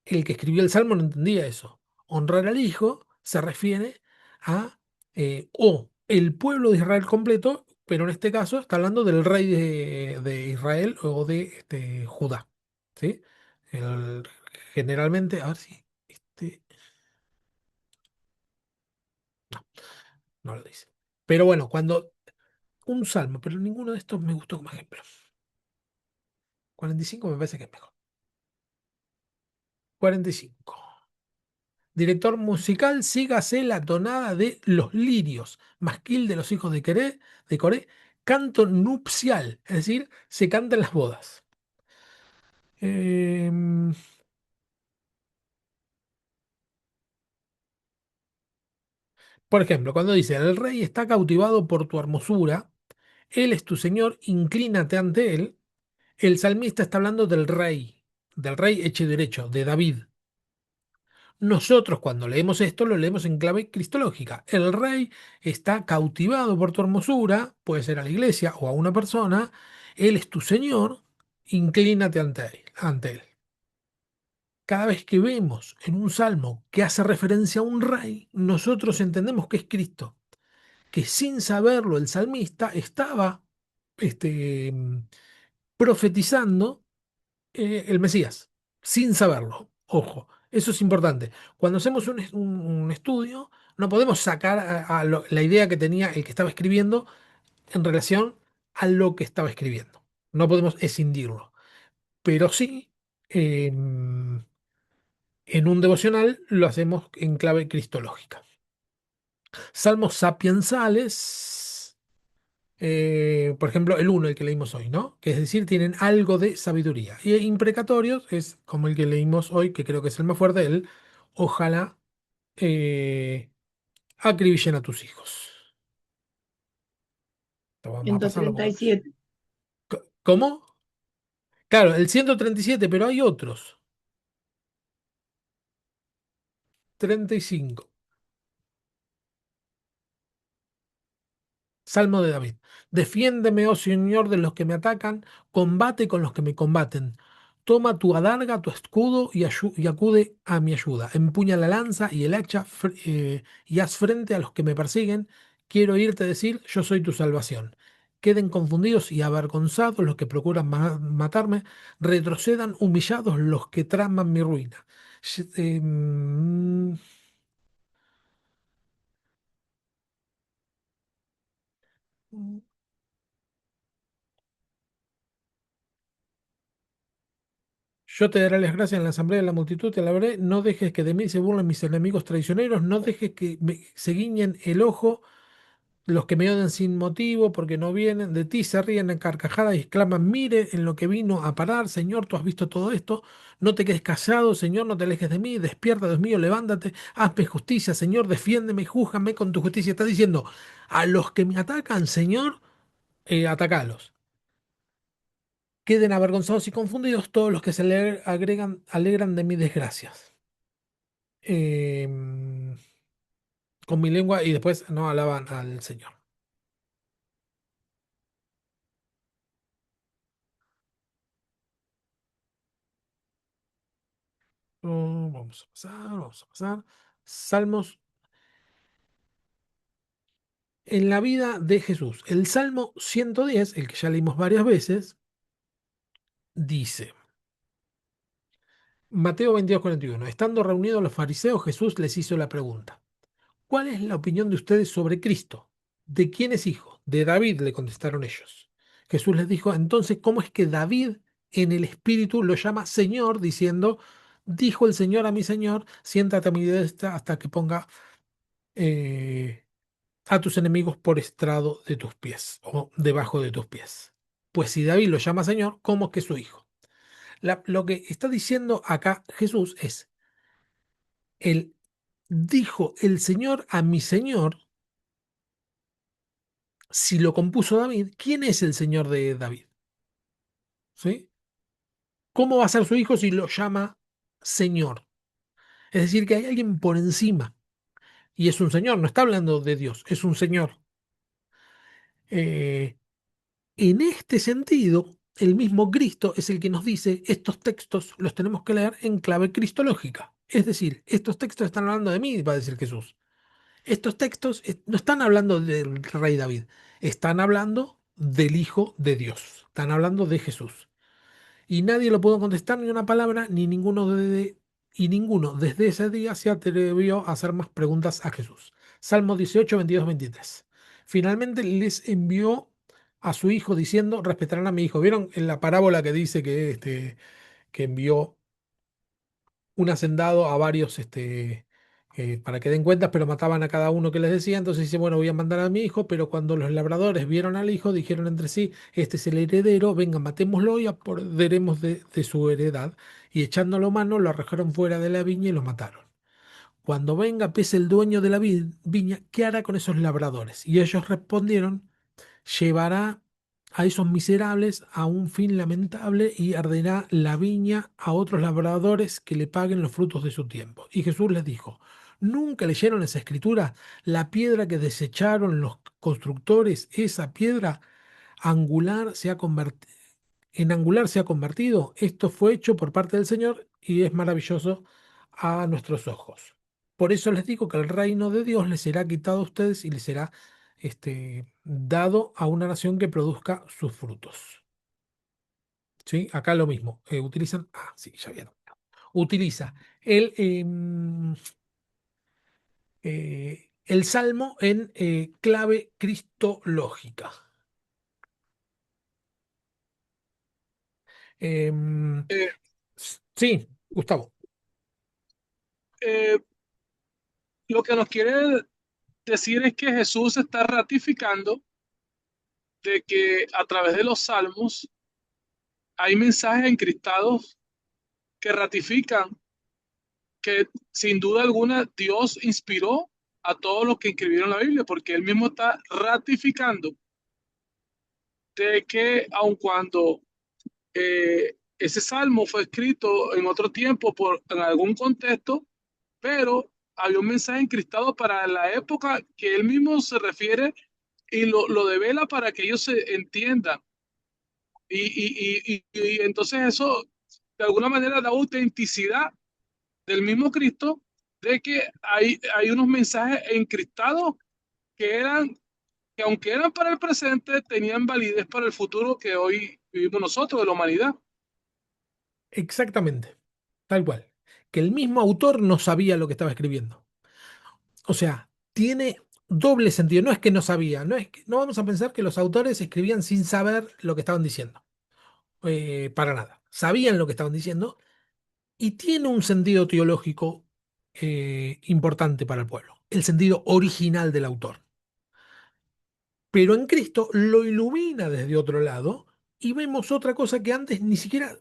El que escribió el Salmo no entendía eso. Honrar al Hijo se refiere a o el pueblo de Israel completo, pero en este caso está hablando del rey de Israel o de Judá. ¿Sí? El- generalmente, a ver si no, no lo dice. Pero bueno, cuando un salmo, pero ninguno de estos me gustó como ejemplo. 45 me parece que es mejor. 45. Director musical, sígase la tonada de Los Lirios, masquil de los hijos de Coré, canto nupcial, es decir, se canta en las bodas. Em, Por ejemplo, cuando dice, el rey está cautivado por tu hermosura, él es tu señor, inclínate ante él, el salmista está hablando del rey hecho y derecho, de David. Nosotros cuando leemos esto lo leemos en clave cristológica. El rey está cautivado por tu hermosura, puede ser a la iglesia o a una persona, él es tu señor, inclínate ante él. Cada vez que vemos en un salmo que hace referencia a un rey, nosotros entendemos que es Cristo, que sin saberlo el salmista estaba este, profetizando el Mesías, sin saberlo. Ojo, eso es importante. Cuando hacemos un estudio, no podemos sacar la idea que tenía el que estaba escribiendo en relación a lo que estaba escribiendo. No podemos escindirlo. Pero sí, en un devocional lo hacemos en clave cristológica. Salmos sapiensales, por ejemplo, el uno, el que leímos hoy, ¿no? Que es decir, tienen algo de sabiduría. Y imprecatorios es como el que leímos hoy, que creo que es el más fuerte, el ojalá eh, acribillen a tus hijos. Vamos a pasarlo porque... 137. ¿Cómo? Claro, el 137, pero hay otros. 35. Salmo de David. Defiéndeme, oh Señor, de los que me atacan, combate con los que me combaten. Toma tu adarga, tu escudo y acude a mi ayuda. Empuña la lanza y el hacha y haz frente a los que me persiguen. Quiero oírte decir, yo soy tu salvación. Queden confundidos y avergonzados los que procuran matarme. Retrocedan humillados los que traman mi ruina. Sh- eh, mm, Yo te daré las gracias en la asamblea de la multitud, te alabaré. No dejes que de mí se burlen mis enemigos traicioneros. No dejes que se guiñen el ojo los que me odian sin motivo, porque no vienen. De ti se ríen en carcajadas y exclaman: Mire en lo que vino a parar, Señor, tú has visto todo esto. No te quedes callado, Señor, no te alejes de mí. Despierta, Dios mío, levántate. Hazme justicia, Señor, defiéndeme, júzgame con tu justicia. Está diciendo: a los que me atacan, Señor, atacalos. Queden avergonzados y confundidos todos los que se alegran de mis desgracias. Em, con mi lengua y después no alaban al Señor. Vamos a pasar, vamos a pasar. Salmos en la vida de Jesús. El Salmo 110, el que ya leímos varias veces, dice, Mateo 22:41, estando reunidos los fariseos, Jesús les hizo la pregunta: ¿cuál es la opinión de ustedes sobre Cristo? ¿De quién es hijo? De David, le contestaron ellos. Jesús les dijo: entonces, ¿cómo es que David en el Espíritu lo llama Señor, diciendo, dijo el Señor a mi Señor, siéntate a mi diestra hasta que ponga eh, a tus enemigos por estrado de tus pies o debajo de tus pies? Pues si David lo llama Señor, ¿cómo es que es su hijo? Lo que está diciendo acá Jesús es, el dijo el Señor a mi Señor. Si lo compuso David, ¿quién es el Señor de David? ¿Sí? ¿Cómo va a ser su hijo si lo llama Señor? Es decir, que hay alguien por encima. Y es un Señor, no está hablando de Dios, es un Señor. Eh, en este sentido, el mismo Cristo es el que nos dice, estos textos los tenemos que leer en clave cristológica. Es decir, estos textos están hablando de mí, va a decir Jesús. Estos textos no están hablando del rey David, están hablando del Hijo de Dios, están hablando de Jesús. Y nadie lo pudo contestar ni una palabra, y ninguno desde ese día se atrevió a hacer más preguntas a Jesús. Salmo 18, 22, 23. Finalmente les envió a su hijo diciendo, respetarán a mi hijo. ¿Vieron en la parábola que dice que envió un hacendado a varios para que den cuentas, pero mataban a cada uno que les decía? Entonces dice, bueno, voy a mandar a mi hijo, pero cuando los labradores vieron al hijo, dijeron entre sí, este es el heredero, venga, matémoslo y apoderemos de su heredad. Y echándolo mano, lo arrojaron fuera de la viña y lo mataron. Cuando venga, pues el dueño de la viña, ¿qué hará con esos labradores? Y ellos respondieron, llevará a esos miserables a un fin lamentable y arderá la viña a otros labradores que le paguen los frutos de su tiempo. Y Jesús les dijo, ¿nunca leyeron esa escritura? La piedra que desecharon los constructores, esa piedra angular se ha en angular se ha convertido. Esto fue hecho por parte del Señor y es maravilloso a nuestros ojos. Por eso les digo que el reino de Dios les será quitado a ustedes y les será dado a una nación que produzca sus frutos. ¿Sí? Acá lo mismo. Utilizan. Ah, sí, ya vieron. Utiliza el salmo en clave cristológica. Em, Eh, sí, Gustavo. eh, lo que nos quiere decir es que Jesús está ratificando de que a través de los salmos hay mensajes encriptados que ratifican que sin duda alguna Dios inspiró a todos los que escribieron la Biblia, porque él mismo está ratificando de que aun cuando ese salmo fue escrito en otro tiempo en algún contexto, pero había un mensaje encriptado para la época que él mismo se refiere y lo devela para que ellos se entiendan. Y entonces eso de alguna manera da autenticidad del mismo Cristo, de que hay unos mensajes encriptados que eran, que aunque eran para el presente, tenían validez para el futuro que hoy vivimos nosotros, de la humanidad. Exactamente. Tal cual. Que el mismo autor no sabía lo que estaba escribiendo. O sea, tiene doble sentido. No es que no sabía, no vamos a pensar que los autores escribían sin saber lo que estaban diciendo. Para nada. Sabían lo que estaban diciendo y tiene un sentido teológico importante para el pueblo. El sentido original del autor. Pero en Cristo lo ilumina desde otro lado y vemos otra cosa que antes ni siquiera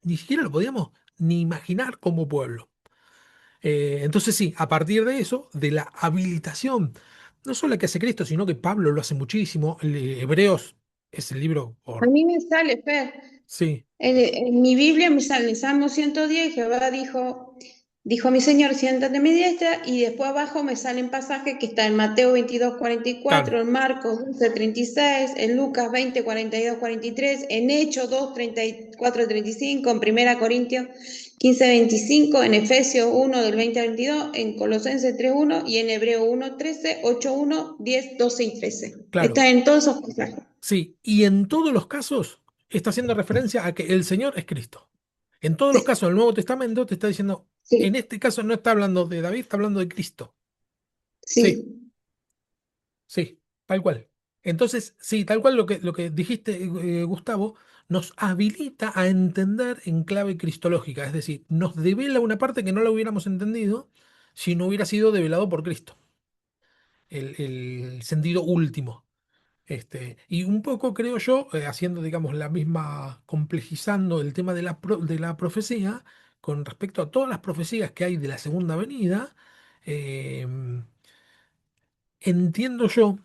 lo podíamos ni imaginar como pueblo. Entonces sí, a partir de eso, de la habilitación, no solo que hace Cristo, sino que Pablo lo hace muchísimo. Hebreos es el libro A por... mí me sale, Fer, Sí, en mi Biblia me sale el Salmo 110, Jehová dijo a mi Señor, siéntate a mi diestra, y después abajo me salen pasajes que está en Mateo 22, claro, 44, en Marcos 12, 36, en Lucas 20, 42, 43, en Hechos 2, 34, 35, en Primera Corintios 15, 25, en Efesios 1, del 20 al 22, en Colosenses 3, 1 y en Hebreo 1, 13, 8, 1, 10, 12 y 13. claro, Está en todos esos pasajes. sí. Y en todos los casos está haciendo referencia a que el Señor es Cristo. En todos los Sí, casos del Nuevo Testamento te está diciendo, en sí, este caso no está hablando de David, está hablando de Cristo. Sí. sí. Sí, tal cual. Entonces, sí, tal cual lo que dijiste, Gustavo, nos habilita a entender en clave cristológica, es decir, nos devela una parte que no la hubiéramos entendido si no hubiera sido develado por Cristo, el sentido último. Y un poco creo yo, haciendo, digamos, la misma, complejizando el tema de la profecía, con respecto a todas las profecías que hay de la segunda venida, entiendo yo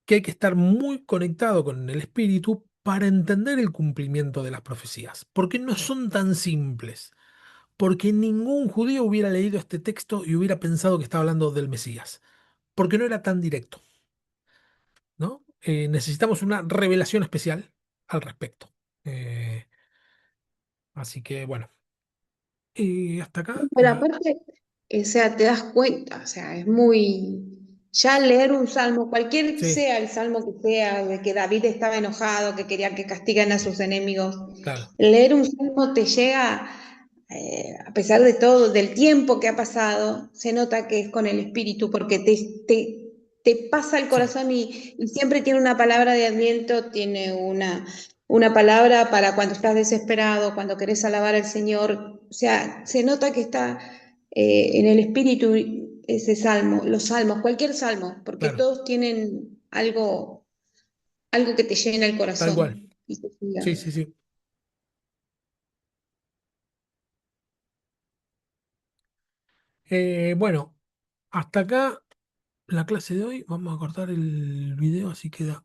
que hay que estar muy conectado con el espíritu para entender el cumplimiento de las profecías, porque no son tan simples, porque ningún judío hubiera leído este texto y hubiera pensado que estaba hablando del Mesías, porque no era tan directo, ¿no? Necesitamos una revelación especial al respecto. Eh, Así que bueno, hasta acá, Pero aparte, o sea, te das cuenta, o sea, es muy... Ya leer un salmo, cualquier sí, sea el salmo que sea, de que David estaba enojado, que quería que castiguen a sus enemigos, claro, leer un salmo te llega, a pesar de todo, del tiempo que ha pasado, se nota que es con el espíritu, porque te pasa el sí, corazón y siempre tiene una palabra de aliento, tiene una palabra para cuando estás desesperado, cuando querés alabar al Señor. O sea, se nota que está en el espíritu ese salmo, los salmos, cualquier salmo, porque claro, todos tienen algo que te llena el tal cual. corazón. Y te Sí, llega. sí, sí. Bueno, hasta acá la clase de hoy. Vamos a cortar el video así queda